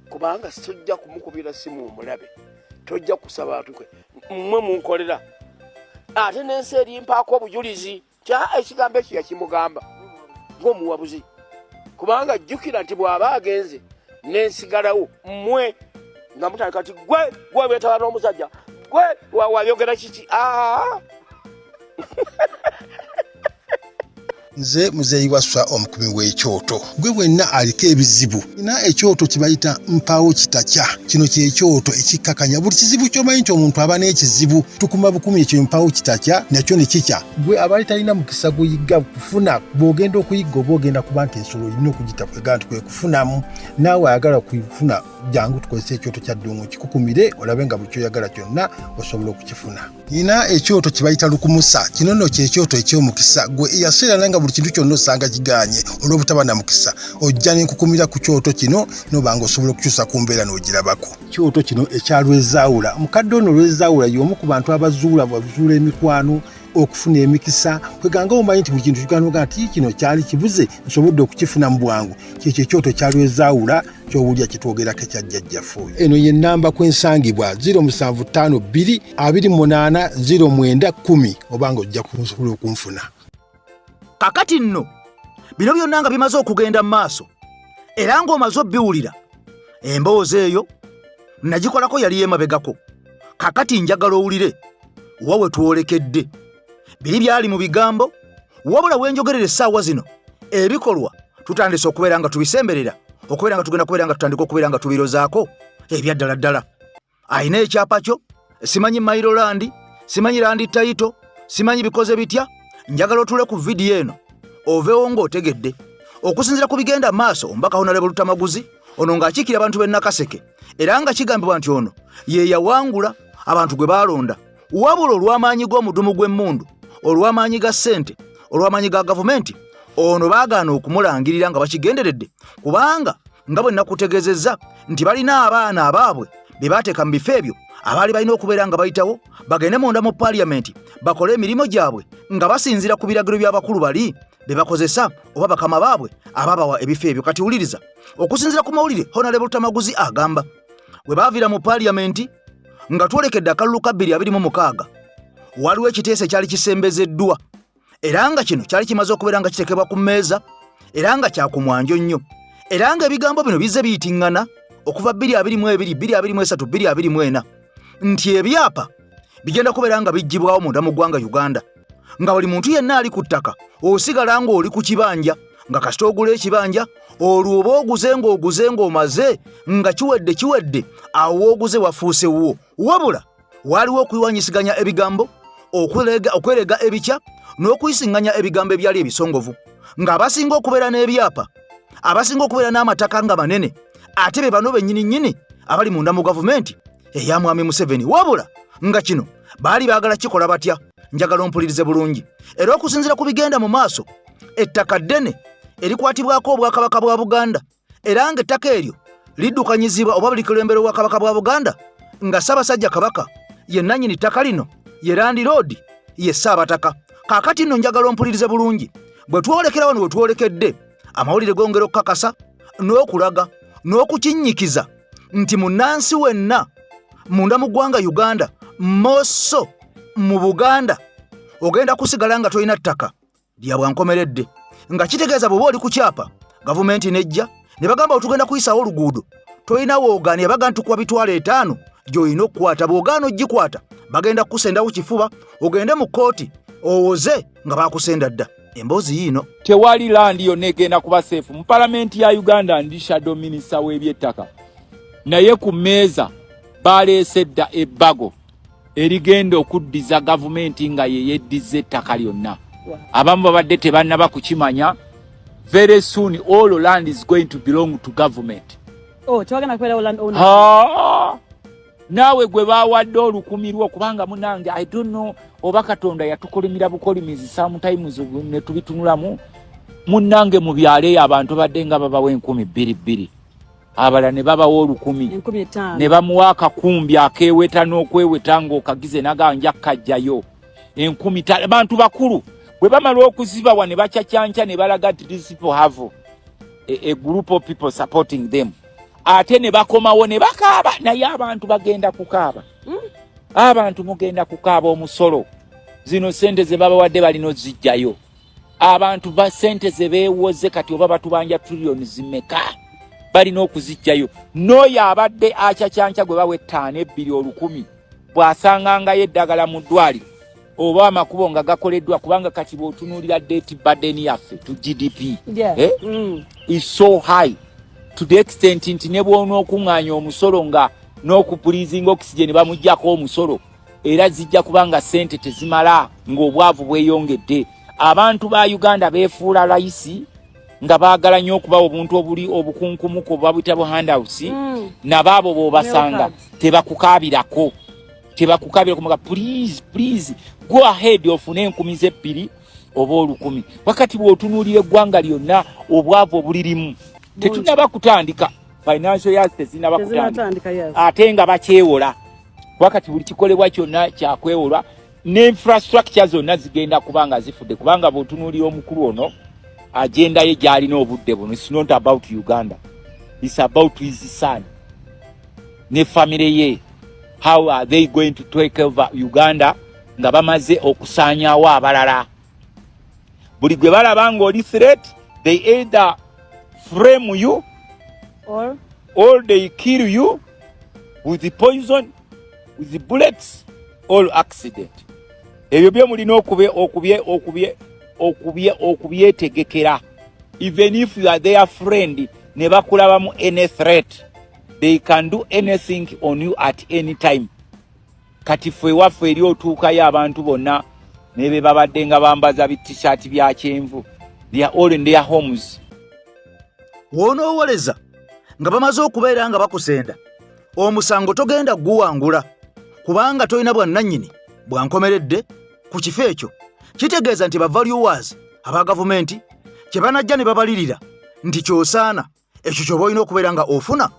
kubanga tojja kumukubira simu omulabe tojja kusaba atukwe mmwe munkolera ate n'ensi erimpaako obujulizi ekigambo ekyo yakimugamba ng'omuwabuzi kubanga jjukira nti bw'aba agenze n'ensigalawo mmwe nga mutandika ti gwe beetaba n'omusajja gwe wayogera kiki Nze muzeeyi waswa omukubi w'ekyoto gwe bwenna aliko ebizibu ina ekyoto kibayita mpaawo kitakya kino kyekyoto ekikkakanya buli kizibu ky'omanyi nti omuntu aba n'ekizibu tukuma bukumi ekyo mpaawo kitakya nakyo ne kikya gwe abaali talina mukisa guyiga kufuna bw'ogenda okuyigga oba ogenda kuba nti ensolo olina okugita kwega nti kwe kufunamu naawe ayagala kufuna jangu tukozesa ekyoto kya ddungu kikukumire olabe nga buli kyoyagala kyonna osobola okukifuna. Ina ekyoto kibayita lukumusa kino nno kyekyoto eky'omukisa gwe eyaseera nga buli kintu kyonna osanga kiganye olw'obutaba na mukisa ojja n'enkukumira ku kyoto kino nobanga osobola okukyusa ku mbeera n'ogirabako. Kyoto kino ekyalwezaawula omukadde ono lwezaawula y'omu ku bantu abazuula bazuula emikwano okufuna emikisa kweganga omanyi nti buli kintu kiganoga nti kino kyali kibuze nsobodde okukifuna mu bwangu kyekyo ekyoto kyalwezaawula kyowulya kitwogerako ekyajjajjaffe oyo. Eno ye nnamba kwensangibwa 0752280910 obanga ojja kusobola okunfuna. Kakati nno bino byonna nga bimaze okugenda mu maaso era ng'omaze obbiwulira emboozi eyo nagikolako yali yemabegako. Kakati njagala owulire wawe tuwolekedde biri byali mu bigambo wabula wenjogerera essaawa zino ebikolwa tutandise okubeera nga tubisemberera okubeera nga tugenda kubeera nga tutandika okubeera nga tubirozaako ebyaddala ddala. Ayina ekyapa kyo simanyi Mailolandi simanyi Landi Taito simanyi bikoze bitya. Njagala otule ku vidiyo eno oveewo ng'otegedde okusinziira ku bigenda maaso omubaka Honorable Lutamaguzi ono ng'akiikira abantu b'e Nakaseke era nga kigambibwa nti ono ye yawangula abantu gwe baalonda wabula olw'amaanyi g'omudumu gw'emmundu olw'amaanyi ga ssente olw'amaanyi ga gavumenti ono baagaana okumulangirira nga bakigenderedde kubanga nga bwe nakutegeezezza nti balina abaana abaabwe be baateeka mu bifo ebyo abaali balina okubeera nga bayitawo bagende munda mu paaliyamenti bakole emirimu gyabwe nga basinziira ku biragiro by'abakulu bali be bakozesa oba bakama baabwe ababawa ebifo ebyo. Kati wuliriza okusinziira ku mawulire Honorable Tamaguzi agamba bwe baaviira mu paaliyamenti nga twolekedde akalulu ka 2026 waliwo ekiteeso ekyali kisembezeddwa era nga kino kyali kimaze okubeera nga kitekebwa ku mmeeza era nga kyakumwanjo nnyo era nga ebigambo bino bizze biyitiŋŋana okuva 2022 2023 2024 nti ebyapa bigenda kubeera nga bijjibwawo munda mu ggwanga Uganda nga buli muntu yenna ali ku ttaka osigala ng'oli ku kibanja nga kasita ogula ekibanja olwo oba oguze ng'omaze nga kiwedde awo oguze wafuuse wuwo wabula waliwo okuyiwanyisiganya ebigambo okwerega ebikya n'okuyisiŋŋanya ebigambo ebyali ebisongovu ng'abasinga okubeera n'ebyapa abasinga okubeera n'amataka nga manene ate be bano bennyini abali munda mu gavumenti eya Mwami Museveni wabula nga kino baali baagala kikola batya njagala ompulirize bulungi era okusinziira ku bigenda mu maaso ettaka ddene erikwatibwako obwakabaka bwa Buganda era nga ettaka eryo liddukanyizibwa oba likulembera obwakabaka bwa Buganda nga Ssaabasajja Kabaka ye nannyini ttaka lino ye Land Lord ye Ssaabataka. Kaakati nno njagala ompulirize bulungi bwe twolekera wano we twolekedde amawulire gongera okukakasa n'okulaga n'okukinnyikiza nti munnansi wenna munda mu ggwanga Uganda moso mu Buganda ogenda kusigala nga tolina ttaka lya bwankomeredde nga kitegeeza bw'oba oli ku kyapa gavumenti nejja ne bagamba otugenda kuyisaawo oluguudo tolina woogaani yabaga ntukuwa bitwalo 5 gy'olina okukwata bw'ogaana ogikwata bagenda kukusendawo kifuba ogende mu kkooti owoze nga baakusenda dda emboozi yiino tewali landi yonna egenda kuba seefu mu palamenti ya Uganda ndi shadow minister w'ebyettaka naye ku mmeeza baleese dda ebbago erigenda okuddiza gavumenti nga ye yeddiza ettaka lyonna abamu babadde tebannaba kukimanya very soon all land is going to belong to government. Tewagenda kubeerawo land owner. Naawe gwe baawadde olukumirwa kubanga munange I don't know oba Katonda yatukolimira bukolimizi sometimes ne tubitunulamu munange mu byale abantu badde nga babawe 12,000 abala ne babawo 10,000 ne bamuwaka kumbi akeweta n'okweweta ng'okagize naganja kajjayo 10,000 abantu bakulu bwe bamala okuziba wane bachachancha ne balaga these people have a group of people supporting them ate ne bakomawo ne bakaaba naye abantu bagenda kukaaba abantu mugenda kukaaba omusolo zino sente ze babawadde balino zijjayo abantu ba sente ze beewoze kati oba batubanja trillion zimeka balina okuzijjayo n'oyo abadde achachancha gwe bawe 5 2 10 bw'asanganga yeddagala mu ddwali oba amakubo nga gakoleddwa kubanga kati bw'otunuulira debt burden yaffe to GDP is so high to the extent nti ne bw'ona okuŋŋaanya omusolo nga n'okupulizinga oxygen bamuggyako omusolo era zijja kubanga sente tezimala ng'obwavu bweyongedde abantu ba Uganda beefuula layisi nga baagala nnyo okubawa obuntu obuli obukunkumuko babuyita handouts nabaabo b'obasanga tebakukaabirako kumuga please go ahead ofune 10,000 oba 10,000 wakati bw'otunuulira eggwanga lyonna obwavu obulirimu tetunaba kutandika financial years tezinaba kutandika ate nga bakyewola wakati buli kikolebwa kyonna kyakwewolwa ne infrastructure zonna zigenda kubanga zifudde kubanga bw'otunuulira omukulu ono agenda ye gy'alina obudde buno it's not about Uganda, it's about his son ne family ye. How are they going to take over Uganda nga bamaze okusaanyaawo abalala buli gwe balaba ng'oli threat they either frame you or they kill you with the poison, with the bullets or accident. Ebyo bye mulina okubyetegekera. Even if you are their friend ne bakulabamu any threat, they can do anything on you at any time. Kati fwe waffe eri otuukayo abantu bonna ne be babadde nga bambaza t-shirt bya kyenvu. They are all in their homes. Wonoowoleza nga bamaze okubeera nga bakusenda omusango togenda guwangula kubanga tolina bwannannyini bwankomeredde ku kifo ekyo kitegeeza nti bavaluers aba gavumenti kye banajja ne babalirira nti kyosaana ekyo ky'oba olina okubeera nga ofuna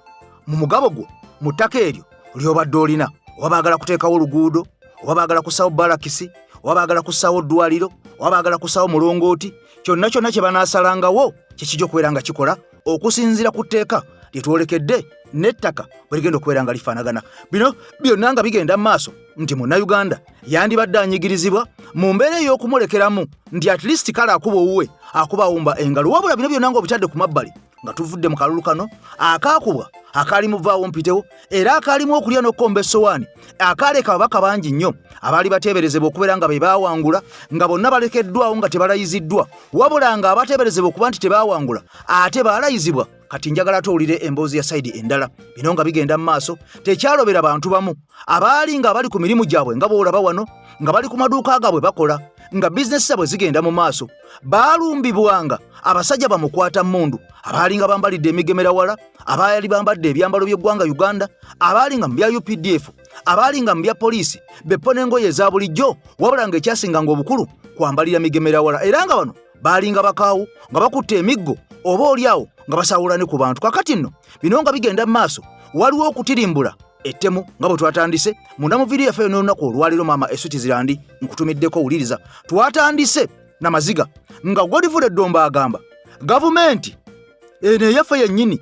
mu mugabo gwo mu ttaka eryo ly'obadde olina, oba baagala kuteekawo oluguudo, oba baagala kussaawo balakisi, oba baagala kussaawo ddwaliro, oba baagala kussaawo mulongooti, kyonna kyonna kye banaasalangawo kye kijja okubeera nga kikola okusinziira ku tteeka lye twolekedde n'ettaka bwe ligenda okubeera nga lifaanagana. Bino byonna nga bigenda mu maaso nti munnayuganda yandibadde anyigirizibwa mu mbeera ey'okumulekeramu nti at least kale akuba owuwe akuba awumba engalo. Wabula bino byonna ng'obitadde ku mabbali nga tuvudde mu kalulu kano akaakubwa akaalimu vaawo mpitewo era akaalimu okulya n'okkomba essowaani akaaleka ababaka bangi nnyo abaali bateeberezebwa okubeera nga be baawangula nga bonna balekeddwawo nga tebalayiziddwa, wabula nga abateeberezebwa okuba nti tebaawangula ate baalayizibwa. Kati njagala tuwulire emboozi ya sayidi endala. Bino nga bigenda mu maaso tekyalobera bantu bamu abaali nga bali ku mirimu gyabwe nga boolaba wano nga bali ku maduuka gaabwe bakola nga bizinesi zaabwe zigenda mu maaso. Baalumbibwanga abasajja bamukwata mmundu abaali nga bambalidde emigemerawala, abaali bambadde ebyambalo by'eggwanga Uganda, abaali nga mu bya UPDF, abaali nga mu bya poliisi beppo n'engoye eza bulijjo, wabula nga ekyasinganga obukulu kwambalira migemerawala. Era nga bano baali nga bakaawu nga bakutte emiggo oba oliawo nga basawulane ku bantu. Kakati nno bino nga bigenda mu maaso waliwo okutirimbula ettemu nga bwe twatandise munda mu vidiyo yaffe n'olunaku olwaliro maama Esutizirandi nkutumiddeko wuliriza. Twatandise n'amaziga nga Godfrey Domba agamba gavumenti eno eyaffe yennyini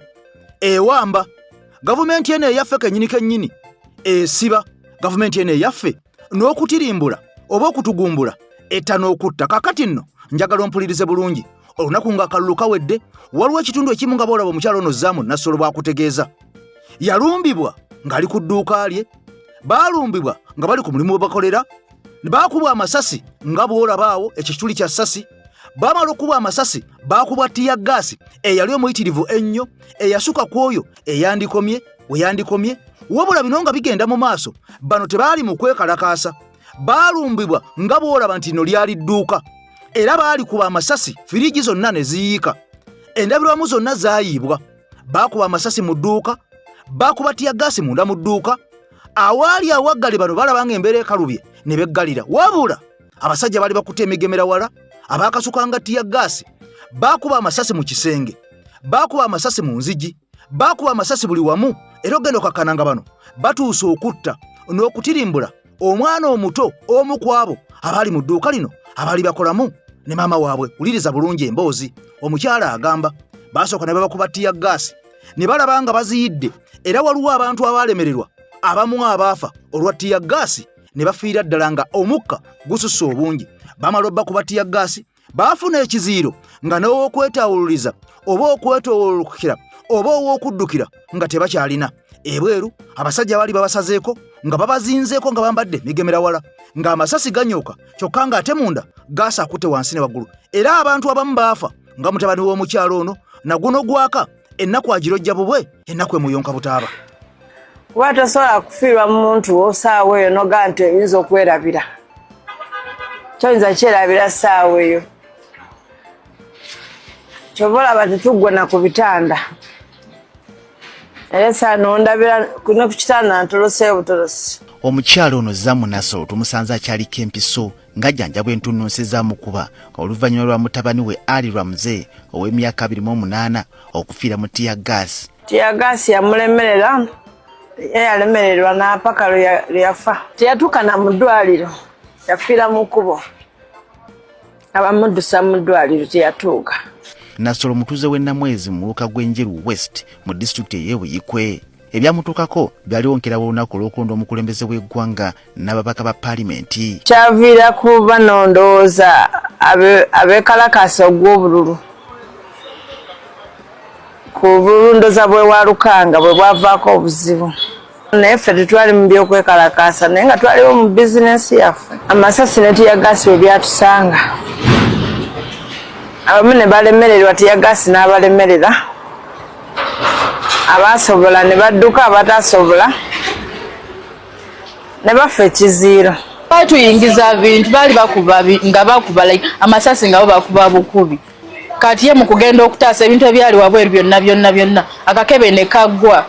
ewamba, gavumenti eno eyaffe kennyini esiba, gavumenti eno eyaffe n'okutirimbula oba okutugumbula etta n'okutta. Kakati nno njagala ompulirize bulungi. Olunaku nga akalulu kawedde waliwo ekitundu ekimu nga boolaba omukyalo ono Zaamu Nassolo bwakutegeeza yalumbibwa ng'ali ku dduuka lye, baalumbibwa nga bali ku mulimu we bakolera, baakubwa amasasi nga bw'olaba awo ekyo kituli kya ssasi. Baamala okubwa amasasi baakubwa ttiya gaasi eyali omuyitirivu ennyo eyasuka ku oyo eyandikomye weyandikomye. Wabula bino nga bigenda mu maaso bano tebaali mu kwekalakaasa, baalumbibwa nga bw'olaba nti nno lyali dduuka era baali kuba amasasi firiji zonna ne ziyiika, endabirwamu zonna zaayiibwa. Baakuba amasasi mu dduuka, baakuba ttiya gaasi munda mu dduuka. Awaali awaggale bano balabanga embeera ekalubye ne beggalira, wabula abasajja baali bakutte emigemerawala abaakasukanga ttiya gaasi baakuba amasasi mu kisenge, baakuba amasasi mu nzigi, baakuba amasasi buli wamu. Era ogenda okakkana nga bano batuuse okutta n'okutirimbula omwana omuto omu ku abo abaali mu dduuka lino abaali bakolamu ne maama waabwe. Wuliriza bulungi emboozi. Omukyala agamba baasooka ne babakuba ttiya gaasi ne balaba nga baziyidde, era waliwo abantu abaalemererwa abamu abaafa olwa ttiya gaasi ne bafiira ddala nga omukka gususse obungi. Bamala obbakuba ttiya gaasi baafuna ekiziiro nga n'ow'okwetawululiza oba okwetoolokera oba ow'okuddukira nga tebakyalina. Ebweru abasajja baali babasazeeko nga babazinzeeko nga bambadde migemerawala ng'amasasi ganyooka kyokka ng'ate munda gaasi akutte wansi ne waggulu. Era abantu abamu baafa nga mutabani w'omukyalo ono naguno gwaka ennaku agirojja bubwe ennaku emuyonka butaaba. Kuba tosobola kufiirwa mu muntu osaawa eyo noga nti oyinza okwerabira, kyoyinza kyerabira ssaawa eyo. Kyova olaba tetuggwana ku bitanda era saano ndabira kuno ku kitanda ntolose butolosi. Omukyalo ono Zaamu Nassolo tumusanze akyaliko empiso ng'ajjanjabwa entunnunsi z'amukuba oluvannyuma lwa mutabani we Ali Ramzey ow'emyaka 28 okufiira mu ttiya gaasi. Ttiya gaasi yamulemerera, yalemererwa n'apaka lwe yafa. Teyatuukana mu ddwaliro, yafiira mu kkubo. Abamuddusa mu ddwaliro teyatuuka. Nassolo mutuuze w'e Namwezi mu muluka gw'Enjeru West mu disitulikiti ey'Ebuyikwe. Ebyamutuukako byaliwonkerawo olunaku olw'okulonda omukulembeze w'eggwanga n'ababaka ba paalimenti. Kyaviira kuba n'ondowooza abeekalakaasa ogw'obululu ku bulundoza bwe Walukanga bwe bwavaako obuzibu. Naye ffe tetwali mu by'okwekalakaasa naye nga twaliwo mu bizinensi yaffe. Amasasi ne ttiya gaasi bwe byatusanga, abamu ne balemererwa ttiya gaasi n'abalemerera, abasobola ne badduka, abatasobola ne bafa ekiziiro. Batuyingiza bintu baali bakuba nga bakuba amasasi nga bo bakuba bukubi. Kati ye mu kugenda okutaasa ebintu ebyali wabweru byonna akakebe ne kaggwa.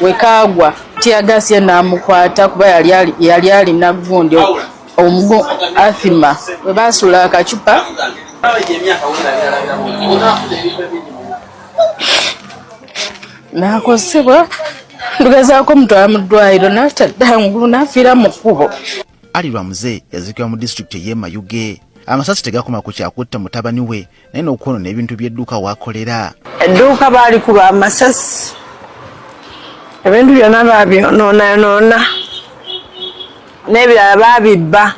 We kagwa ttiya gaasi ye n'amukwata kuba yali alina vvundi omugo athima bwe basula akacupa nakozesebwa lugezaako mutwala mu ddwaliro n'ataddangulu n'afiira mu kkubo. Ali Lwamuze yazikibwa mu disitulikiti ey'e Mayuge. Amasasi tegakoma ku kyakutta mutabani we naye n'okwonoona ebintu by'edduuka w'akolera. Edduuka baalikuba amasasi, ebintu byonna baabyonoona n'ebirala baabibba.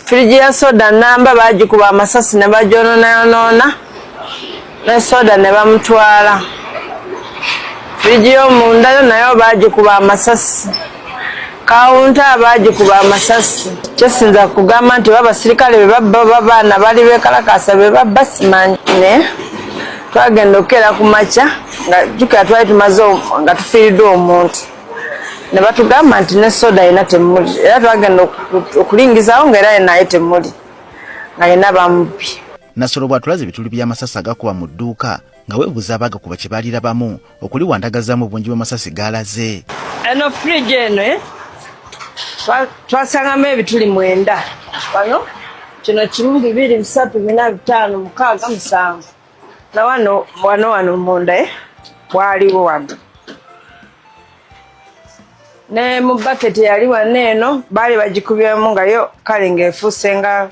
Firigi ya soda namba baagikuba amasasi ne bagyonoona ne soda ne bamutwala. Firigi y'omunda yo nayo baagikuba amasasi. Kawunta baagikuba amasasi. Kyesinza kugamba nti abasirikale be babba babaana bali beekalakaasa be babba simanyi ne twagenda okukeera ku makya nga jjukira twali tumaze nga tufiiriddwa omuntu ne batugamba nti ne soda yina temuli era twagenda okulingizawo ng'era yenaye temuli nga yina bamubbi. Nasolo bw'atulaze ebituli by'amasasi agakuba mu dduuka nga weebuuza abagakuba kye baalirabamu okuli wandagazaamu obungi bw'amasasi gaalaze. Eno firigi eno twasangamu ebituli 9. Wano kino 1, 2, 3, 4, 5, 6, 7 na wano munda waliwo wano ne mu baketi yali wano eno baali bagikubyemu nga yo kale ng'efuuse nga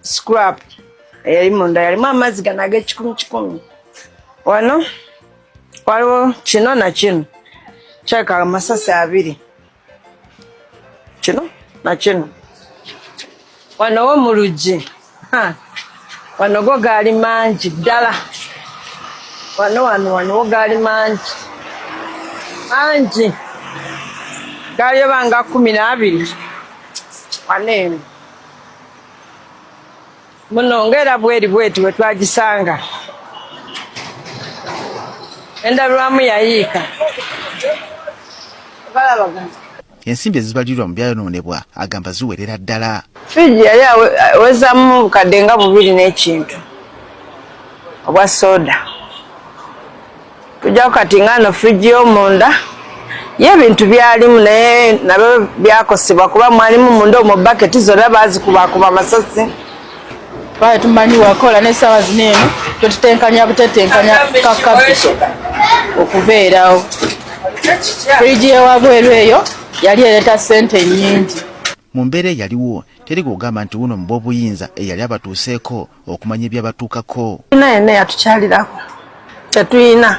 scrap eyali munda yalimu amazzi gano ag'ekikumi. Wano waliwo kino na kino kyeka amasasi 2 kino na kino. Wano wo mu luggi wano go gaali mangi ddala. Wano wo gaali mangi gaali obanga 12 wano eno muno ng'era bweti bwe twagisanga endabirwamu yayiika. Ensimbi ezibalirwa mu byayonoonebwa agamba ziwerera ddala. Firigi yali awezamu bukadde nga 2 n'ekintu obwa soda. Tujjako kati ngano firigi y'omunda y'ebintu byalimu naye nabyo byakosebwa kuba mwalimu munda omwo baketi zonna baazikubakuba amasasi. Twali tumanyi wakola n'essaawa zino eno twetutenkanya butetenkanya kakabbi okubeerawo. Firigi y'ewabweru eyo yali ereeta ssente nnyingi. Mu mbeera eyaliwo teri kugamba nti wuno mu b'obuyinza eyali abatuuseeko okumanya ebyabatuukako. Yenna yatukyalirako tetuyina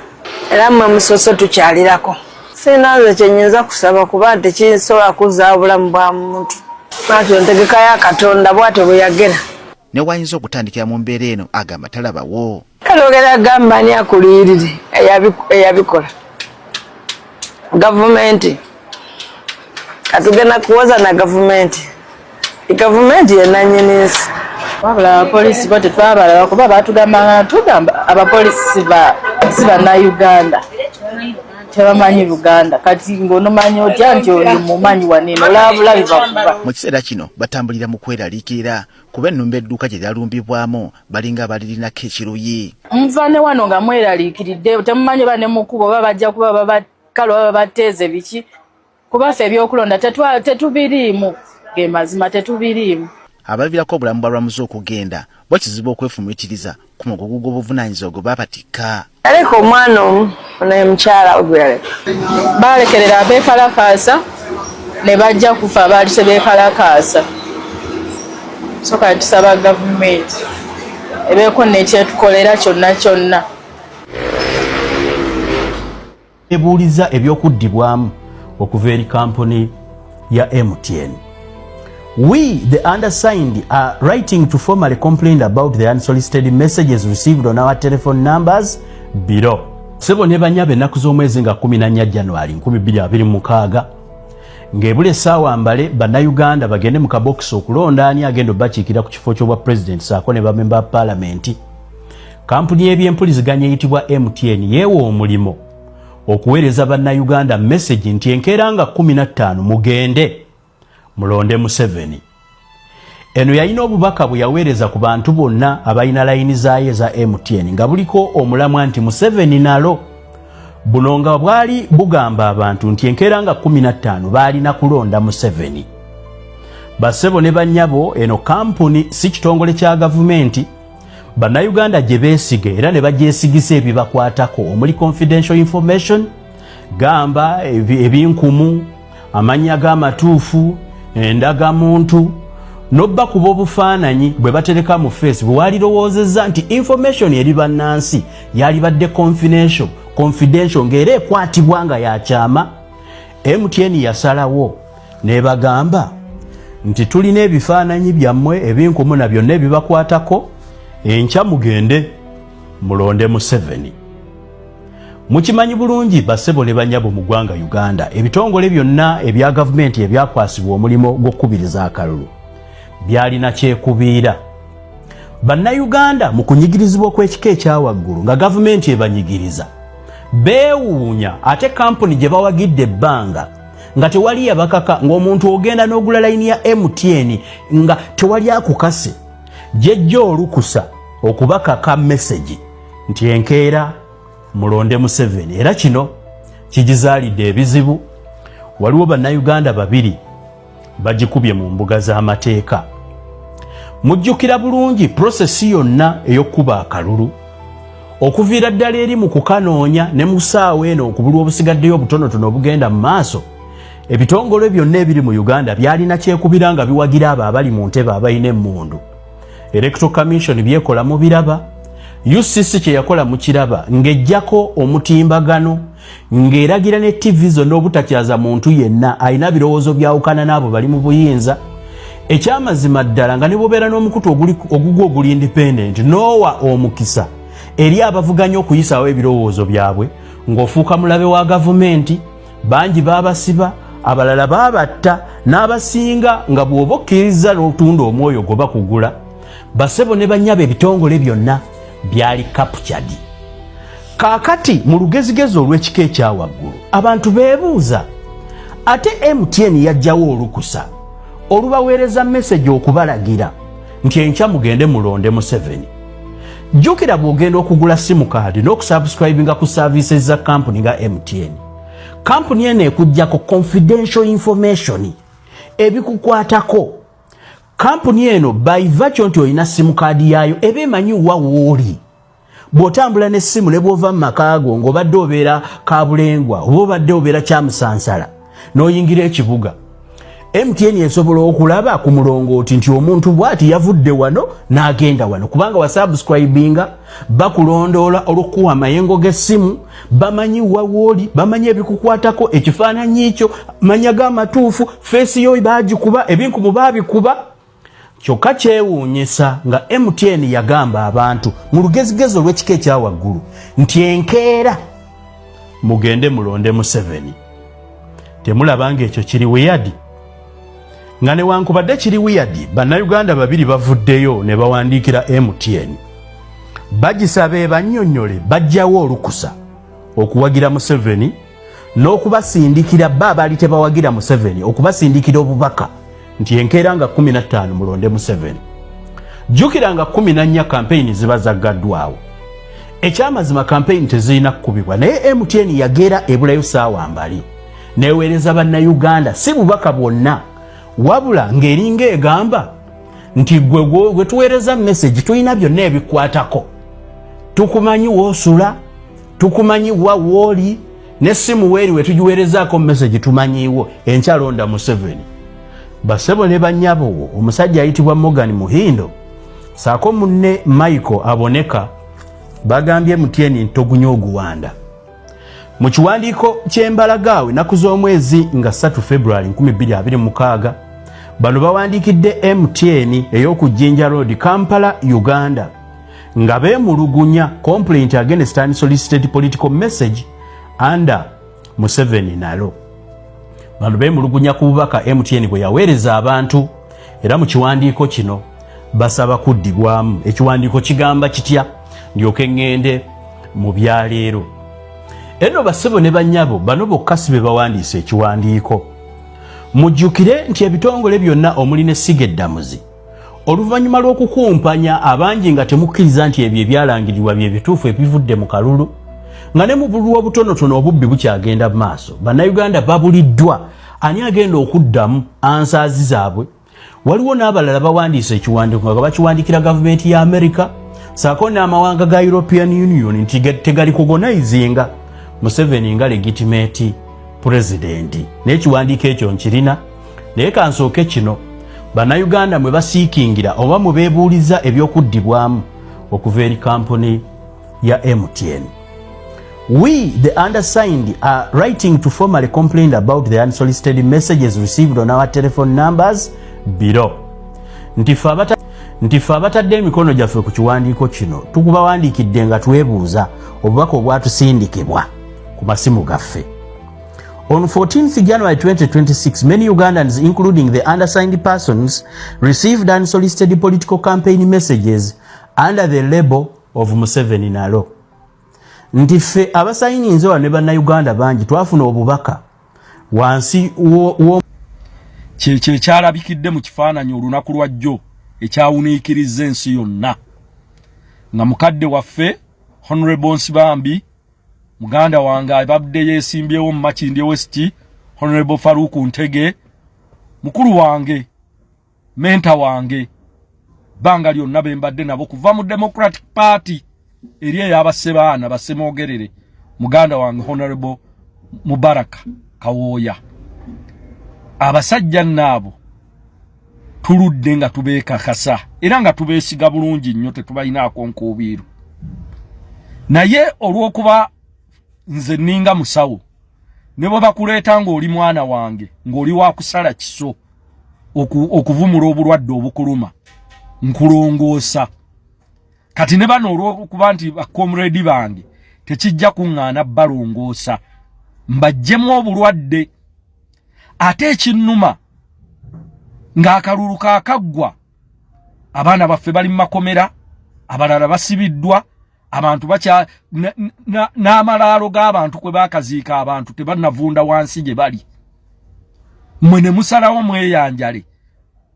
era mmwe musoose tukyalirako. Sirina nze kyenyinza kusaba kuba tekisobola kuzzaawo obulamu bwa muntu. Lwatyo ntegeka ya Katonda bw'atyo bwe yagera. Ne wayinza okutandikira mu mbeera eno agamba talabawo. Kale ogera agamba ani akuliyirire eyabikola gavumenti. Katugenda kuwoza na gavumenti. Gavumenti yenna nnyinizi. Wabula abapoliisi bo tetwabalaba kuba batugamba abapoliisi si bannayuganda tebamanyi Luganda. Kati ng'onomanyi otya nti oli mumanyi wanene olabulabi bakuba. Mu kiseera kino batambulira mu kweraliikirira kuba ennumba edduuka gye lyalumbibwamu balinga abalirinako ekiruyi. Nvaane wano nga mweraliikiridde temumanyi bane mu kkubo oba bajja kuba babakalo baba bateeze biki kuba ffe ebyokulonda tetubiriimu ge mazima tetubiriimu. Abaviirako obulamu bwa Lwamuze okugenda bwe kizibu okwefumiitiriza ku mugogo gw'obuvunaanyizibwa gwe babatikka. Yaleka omwana omu naye mukyala we gwe yaleka. Baalekerera abeekalakaasa ne bajja kufa abaali tebeekalakaasa. So kati tusaba gavumenti ebeeko n'ekyetukolera kyonna. Ebuuliza ebyokuddibwamu okuva eri kampuni ya MTN. We, the undersigned, are writing to formally complain about the unsolicited messages received on our telephone numbers below. Sebo ne banyabe ennaku z'omwezi nga 14 January 2026 ng'ebula essaawa mbale bannayuganda bagende mu kabokisi okulonda ani agenda obakiikira ku kifo ky'obwa president saako ne bamemba ba paalamenti. Kampuni y'ebyempuliziganya eyitibwa MTN yeewa omulimo okuweereza bannayuganda message nti enkeera nga 15 mugende mulonde Museveni. Eno yalina obubaka bwe yaweereza ku bantu bonna abalina layini zaayo za MTN nga buliko omulamwa nti Museveni nalo buno nga bwali bugamba abantu nti enkeera nga 15 baalina kulonda Museveni. Bassebo ne bannyabo eno kampuni si kitongole kya gavumenti, bannayuganda gye beesige era ne bagyesigisa ebibakwatako omuli confidential information, gamba ebinkumu, amannya g'amatuufu, endagamuntu, nobba kuba obufaananyi bwe batereka mu Facebook. Walirowoozezza nti information eri bannansi yalibadde confidential ng'era ekwatibwa nga yakyama. MTN yasalawo nebagamba nti tulina ebifaananyi byammwe ebinkumu na byonna ebibakwatako, enkya mugende mulonde Museveni. Mukimanyi bulungi bassebo ne bannyabo mu ggwanga Uganda, ebitongole byonna ebya gavumenti ebyakwasibwa omulimo gw'okkubiriza akalulu byalina kyekubiira. Bannayuganda mu kunyigirizibwa kw'ekika ekyawaggulu nga gavumenti ebanyigiriza beewuunya ate kampuni gye bawagidde ebbanga nga tewali yabakaka, ng'omuntu ogenda n'ogula layini ya MTN nga tewali akukase, jjejja olukusa okubakaka message nti enkeera mulonde Museveni. Era kino kigizaalidde ebizibu. Waliwo bannayuganda babiri bagikubye mu mbuga z'amateeka. Mujjukira bulungi prosesi yonna ey'okkuba akalulu okuviira ddala eri mu kukanoonya ne mu ssaawa eno okubulwa obusigaddeyo obutonotono obugenda mu maaso. Ebitongole byonna ebiri mu Uganda byalina kyekubira nga biwagira abo abali mu ntebe abalina emmundu. Electoral Commission byekola mu biraba, UCC kye yakola mu kiraba ng'ejjako omutimbagano, ng'eragira ne TV zonna obutakyaza muntu yenna alina birowoozo byawukana n'abo bali mu buyinza. Ekyamazima ddala nga ne bobeera n'omukutu ogugwa oguli independent n'owa omukisa eri abavuganya okuyisaawo ebirowoozo byabwe, ng'ofuuka mulabe wa gavumenti. Bangi baabasiba, abalala baabatta, n'abasinga nga bw'oba okkiriza n'otunda omwoyo gwe bakugula. Bassebo ne bannyabo ebitongole byonna byali captured. Kaakati mu lugezigezi olw'ekika ekyawaggulu abantu beebuuza, ate MTN yajjawo olukusa olubaweereza message okubalagira nti enkya mugende mulonde Museveni. Jjukira bw'ogenda okugula simu kaadi n'okusubscribinga ku services za kampuni nga MTN, kampuni eno ekuggyako confidential information ebikukwatako. Kampuni eno by virtue nti olina simu kaadi yaayo eba emanyi wa wooli. Bw'otambula n'essimu ne bw'ova mu maka go ng'obadde obeera Kabulengwa oba obadde obeera Kyamusansala n'oyingira ekibuga, MTN esobola okulaba ku mulongooti nti omuntu bw'ati yavudde wano n'agenda wano, kubanga wasubscribinga bakulondoola olw'okuwa amayengo g'essimu, bamanyi wa wooli, bamanyi ebikukwatako, ekifaananyi ekyo, manya g'amatuufu, feesi yo baagikuba, ebinkumu baabikuba. Kyokka kyewuunyisa nga MTN yagamba abantu mu lugezigezi olw'ekika ekyawaggulu nti enkeera mugende mulonde Museveni. Temulaba ng'ekyo kiri weird? Nga newankubadde kiri weird, bannayuganda babiri bavuddeyo ne bawandiikira MTN bagisaba ebannyonnyole bajjawo olukusa okuwagira Museveni n'okubasindikira bo abaali tebawagira Museveni okubasindikira obubaka nti enkeera nga 15 mulonde Museveni. Jjukira nga 14 kampeyini ziba zaggaddwawo. Ekyamazima kampeyini tezirina kkubibwa, naye MTN yageera ebulayo ssaawa mbali neeweereza bannayuganda si bubaka bwonna, wabula ng'eringa egamba nti gwe tuweereza message tulina byonna ebikwatako, tukumanyi woosula, tukumanyi wa wooli, n'essimu weeri we tugiweerezaako message tumanyiiwo, enkyalonda Museveni. Bassebo ne bannyabo, omusajja ayitibwa Morgan Muhindo saako munne Michael aboneka bagambye MTN ntogunya oguwanda. Mu kiwandiiko ky'embalagaawe ennaku z'omwezi nga 3 February 2026 bano bawandiikidde MTN ey'okujjinja Road, Kampala, Uganda nga beemulugunya complaint against unsolicited political message under Museveni nalo. Bano beemulugunya ku bubaka MTN bwe yaweereza abantu, era mu kiwandiiko kino basaba kuddibwamu. Ekiwandiiko kigamba kitya? Ndyoke ngende mu byaleero. Eno bassebo ne bannyabo bano bokka si be bawandiise ekiwandiiko. Mujjukire nti ebitongole byonna omuli ne Sigeddamuzi oluvannyuma lw'okukumpanya abangi nga temukkiriza nti ebyo ebyalangirirwa bye bituufu ebivudde mu kalulu, nga ne mu bululu obutonotono obubbi bukyagenda mu maaso bannayuganda babuliddwa ani agenda okuddamu ansaazi zaabwe. Waliwo n'abalala bawandiisa ekiwandiiko nga bakiwandikira gavumenti ya America saako n'amawanga ga European Union nti tegali kugonaizinga Museveni nga legitimate president. N'ekiwandiiko ekyo nkirina naye kansooke kino bannayuganda mwe basiikingira oba mwe beebuuliza ebyokuddibwamu okuva eri kampuni ya MTN. We, the undersigned, are writing to formally complain about the unsolicited messages received on our telephone numbers below. Ntifa abatadde emikono gyaffe ku kiwandiiko kino tukubawandiikidde nga twebuuza obubaka obwatusindikibwa ku masimu gaffe. On 14th January 2026, many Ugandans, including the undersigned persons, received unsolicited political campaign messages under the label of Museveni Nalo. Ntife abasayinze wa ne bannayuganda bangi twafuna obubaka wansi wo kye kyalabikidde mu kifaananyi olunaku lwajjo ekyawuniikiriza ensi yonna nga mukadde waffe Honorable Nsibambi muganda wange abadde yeesimbyewo mu Makindye West, Honorable Faruku Ntege mukulu wange menta wange banga lyonna bembadde nabo kuva mu Democratic Party eri ey'abasebaana basemoogerere muganda wange Honorable Mubaraka Kawoya. Abasajja nabo tuludde nga tubeekakasa era nga tubeesiga bulungi nnyo tetubalinaako nkuubiiro. Naye olw'okuba nze ninga musawo ne bwe bakuleeta ng'oli mwana wange ng'oli wa kusala kiso okuvumula obulwadde obukuluma nkulongoosa. Kati ne bano olw'okuba nti bakomredi bange tekijja kuŋŋaana balongoosa mbajjemu obulwadde. Ate ekinnuma ng'akalulu kaakaggwa abaana baffe bali mu makomera abalala basibiddwa abantu bakya n'amalaalo g'abantu kwe baakaziika abantu tebannavunda wansi gye bali. Mwe ne musalawo mweyanjale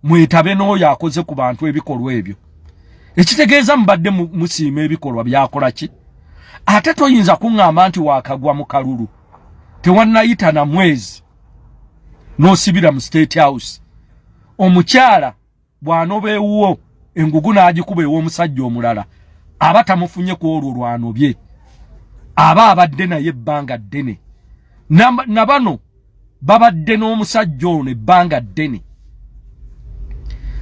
mwetabe n'oyo akoze ku bantu ebikolwa ebyo. Ekitegeeza mbadde musiima ebikolwa byakola ki? Ate toyinza kuŋŋamba nti waakagwa mu kalulu tewannayita na mwezi n'osibira mu State House. Omukyala bw'anobeewo engugu n'agikuba ew'omusajja omulala aba tamufunye ku olwo lwanobye aba abadde naye ebbanga ddene. Na bano babadde n'omusajja ono ebbanga ddene.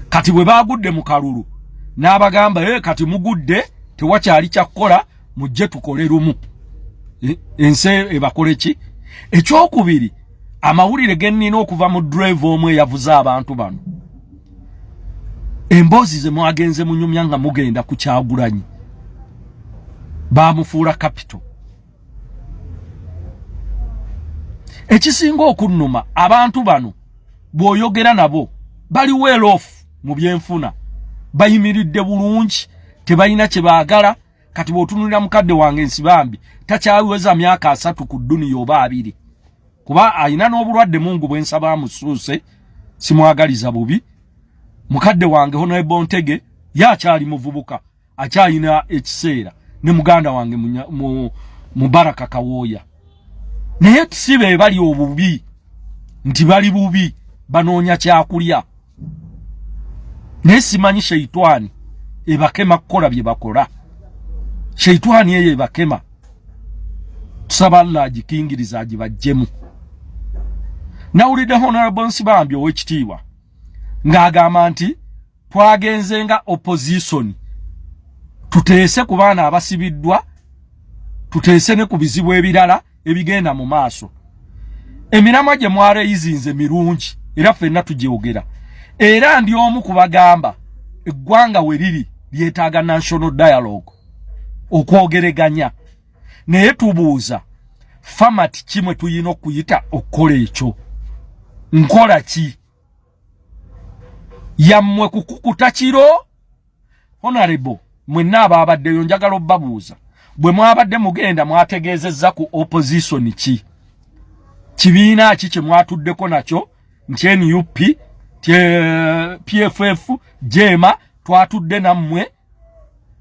Kati bwe baagudde mu kalulu n'abagamba kati mugudde tewakyali kyakkola mujje tukole lumu. Ensi ebakole ki? Ekyokubiri amawulire gennina okuva mu drive omwe yavuze abantu bano. Emboozi ze mwagenze munyumya nga mugenda ku Kyagulanyi bamufuula capital. Ekisinga okunnuma abantu bano bw'oyogera nabo bali well off mu byenfuna bayimiridde bulungi tebalina kye baagala. Kati bw'otunulira mukadde wange Nsibambi takyaweza myaka 3 ku dduniya oba 2 kuba ayina n'obulwadde Mungu bwensaba amusuuse simwagaliza bubi. Mukadde wange Honorable Ntege yakyali muvubuka akyalina ekiseera ne muganda wange Mubaraka Kawoya. Naye sibe bali obubi nti bali bubi banoonya kyakulya. Naye simanyi sheitwani ebakema kukola bye bakola. Sheitwani yeye ebakema tusaba Allah agikingiriza agibajjemu. Nawulidde Honorable Nsibambi ow'ekitiibwa ng'agamba nti twagenze nga opposition tuteese ku baana abasibiddwa tuteese ne ku bizibu ebirala ebigenda mu maaso. Emiramwa gye mwareyizinze mirungi era ffenna tugyogera era ndi omu kubagamba eggwanga we liri lyetaaga national dialogue okwogeraganya. Naye tubuuza format kimwe tuyina okuyita okukola ekyo nkola ki? Yammwe kukukuta kiro Honorable mwenna ababaddeyo njagala obbabuuza bwe mwabadde mugenda mwategeezezza ku opposition ki? Kibiina ki kye mwatuddeko nakyo nti NUP PFF Jema twatudde nammwe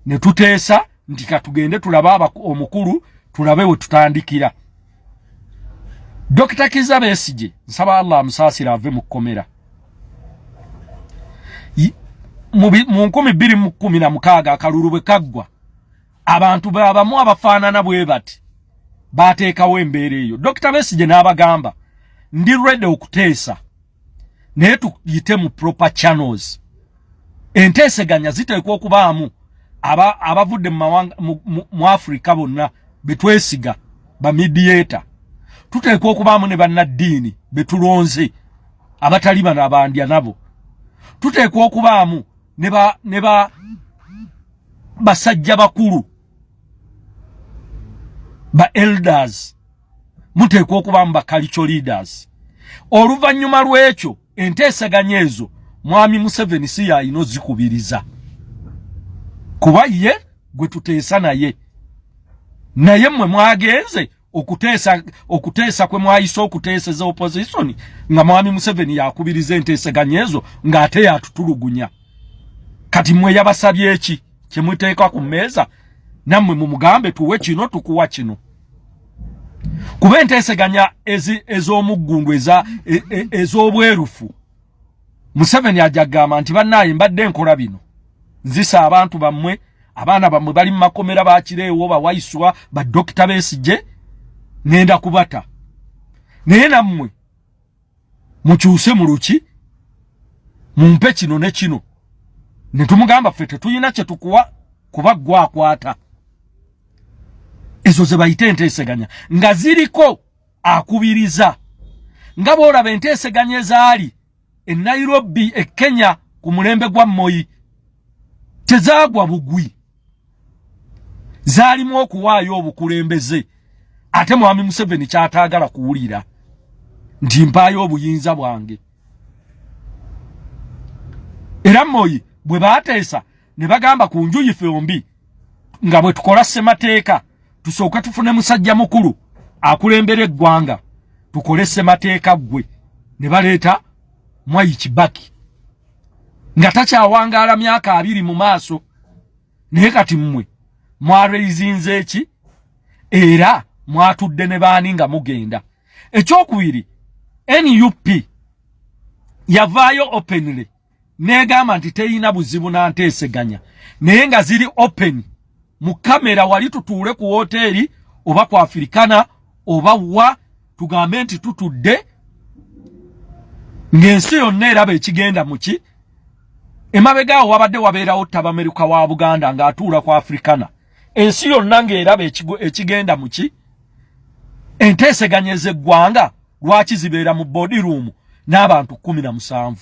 ne tuteesa nti katugende tulaba omukulu tulabe we tutandikira. Dr. Kizza Besigye nsaba Allah amusasira ave mu kkomera. Mu 2016 akalulu bwe kaggwa abantu babamu abafaanana bwe bati bateekawo embeera eyo. Dr. Besigye n'abagamba ndi ready okuteesa naye tuyite mu proper channels. Enteeseganya ziteekwa okubaamu abavudde mu Afrika bonna betwesiga ba mediator. Tuteekwa okubaamu ne bannaddiini betulonze abatali bano abandya nabo. Tuteekwa okubaamu ne ba basajja bakulu ba elders. Muteekwa okubaamu ba cultural leaders. Oluvannyuma lw'ekyo enteeseganya ezo Mwami Museveni si yalina zikubiriza. Kuba ye gwe tuteesa naye. Naye mmwe mwagenze okuteesa kwe mwayisa okuteeseza opposition nga Mwami Museveni yakubiriza enteeseganya ezo ng'ate yatutulugunya. Kati mmwe yabasabye eki kye muteeka ku mmeeza nammwe mumugambe tuwe kino tukuwa kino. Kuba enteeseganya ez'omuggundu ez'obwerufu Museveni ajagamba nti bannaye mbadde nkola bino. Nzisa abantu bammwe, abaana bammwe bali mu makomera bakireewo bawayiswa ba Dr. Besigye nenda kubata. Naye nammwe mukyuse mu luki mumpe kino ne kino. Ne tumugamba ffe tetuyina kye tukuwa kuba ggwe akwata. Ezo ze bayite enteeseganya nga ziriko akubiriza. Nga bw'olaba enteeseganya ezaali e Nairobi e Kenya ku mulembe gwa Moi tezaagwa bugwi. Zaalimu okuwaayo obukulembeze. Ate Mwami Museveni kyataagala kuwulira nti mpaayo obuyinza bwange. Era Moi bwe baateesa ne bagamba ku njuyi fembi nga bwe tukola ssemateeka tusooka tufune musajja mukulu akulembera eggwanga tukole ssemateeka gwe. Ne baleeta Mwai Kibaki nga takyawangaala myaka 2 mu maaso. Naye kati mmwe mwareizinze eki era mwatudde ne baani nga mugenda. Ekyokubiri NUP yavaayo openly negamba nti teyina buzibu na nteeseganya naye nga ziri open mu kamera wali tutuule ku hoteli oba ku Africana oba wa tugambe nti tutudde ng'ensi yonna eraba ekigenda muki. Emabegaawo wabadde wabeerawo Tabameruka wa Buganda ng'atuula ku Africana. Ensi yonna ng'eraba ekigenda muki. Enteeseganya ez'eggwanga lwaki zibeera mu body room n'abantu 17.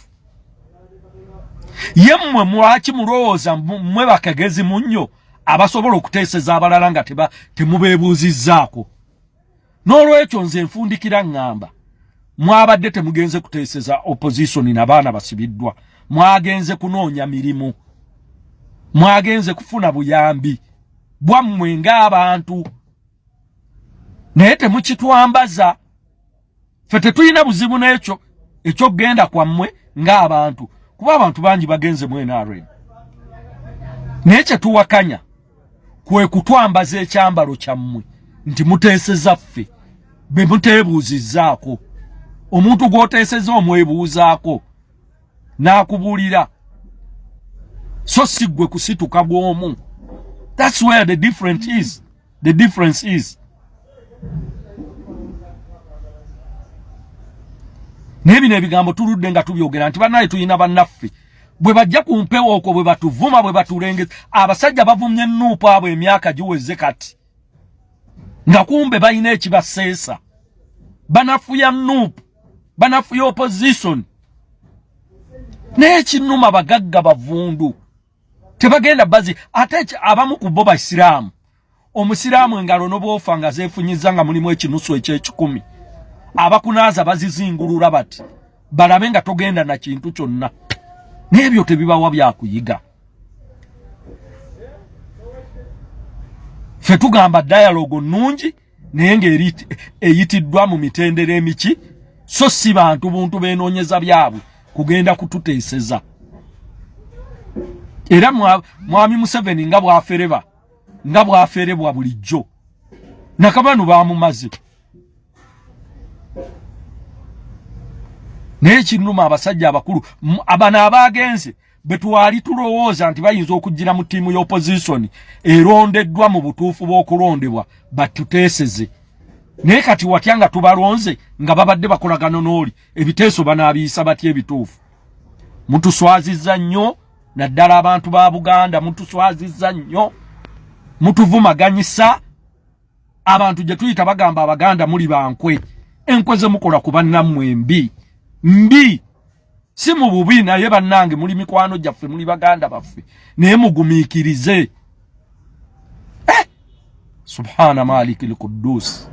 Ye mmwe mwaki mulowooza mmwe bakagezi munnyo abasobola okuteeseza abalala nga temubeebuuzizzaako. N'olwekyo nze nfundikira ngamba mwabadde temugenze kuteeseza opposition n'abaana basibiddwa. Mwagenze kunoonya mirimu. Mwagenze kufuna buyambi bwammwe ng'abantu. Naye temukitwambaza. Ffe tetulina buzibu n'ekyo ekyokgenda kwammwe ng'abantu. Kuba abantu bangi bagenze mu NRM. Naye kye tuwakanya kwe kutwambaza ekyambalo kyammwe nti muteeseza ffe be muteebuuzizzaako. Omuntu gw'oteeseza omwebuuzaako n'akubuulira so si ggwe kusituka bw'omu. That's where the difference is. The difference is. Nebino ebigambo tuludde nga tubyogera nti bannaye tuyina bannaffe bwe bajja ku mpewo okwo bwe batuvuma bwe batulengeza. Abasajja bavumye Nuupu abo emyaka giweze kati nga kumbe balina ekibaseesa. Banafuya Nuupu, banafuya opposition. Naye kinnuma bagagga bavundu tebagenda bazi. Ate abamu ku bo Basiraamu. Omusiraamu engalo n'obwofa nga zeefunyiza nga mulimu ekinusu eky'ekikumi. Abakunaaza bazizingulula bati balabe nga togenda na kintu kyonna. N'ebyo tebibawa byakuyiga. Ffe tugamba dialogue nnungi naye ng'eyitiddwa mu mitendera emiki so si bantu buntu beenoonyeza byabwe kugenda kututeeseza. Era Mwami Museveni nga bw'aferebwa bulijjo nakabanu bamumaze nekinuma abasajja abakulu abana abagenze betwali tulowooza nti bayinza okugira mu tiimu y'opposition erondeddwa mu butuufu bw'okulondebwa batuteeseze naye kati watyanga tubalonze nga babadde bakolagano n'oli ebiteeso banaabiisa batya ebituufu mutuswazizza nnyo naddala abantu ba Buganda mutuswazizza nnyo mutuvumaganyisa abantu gye tuyita bagamba Abaganda muli bankwe enkwe ze mukola ku bannammwe mbi si mu bubi naye bannange muli mikwano gyaffe muli Baganda baffe naye mugumiikirize subhana malikil quddus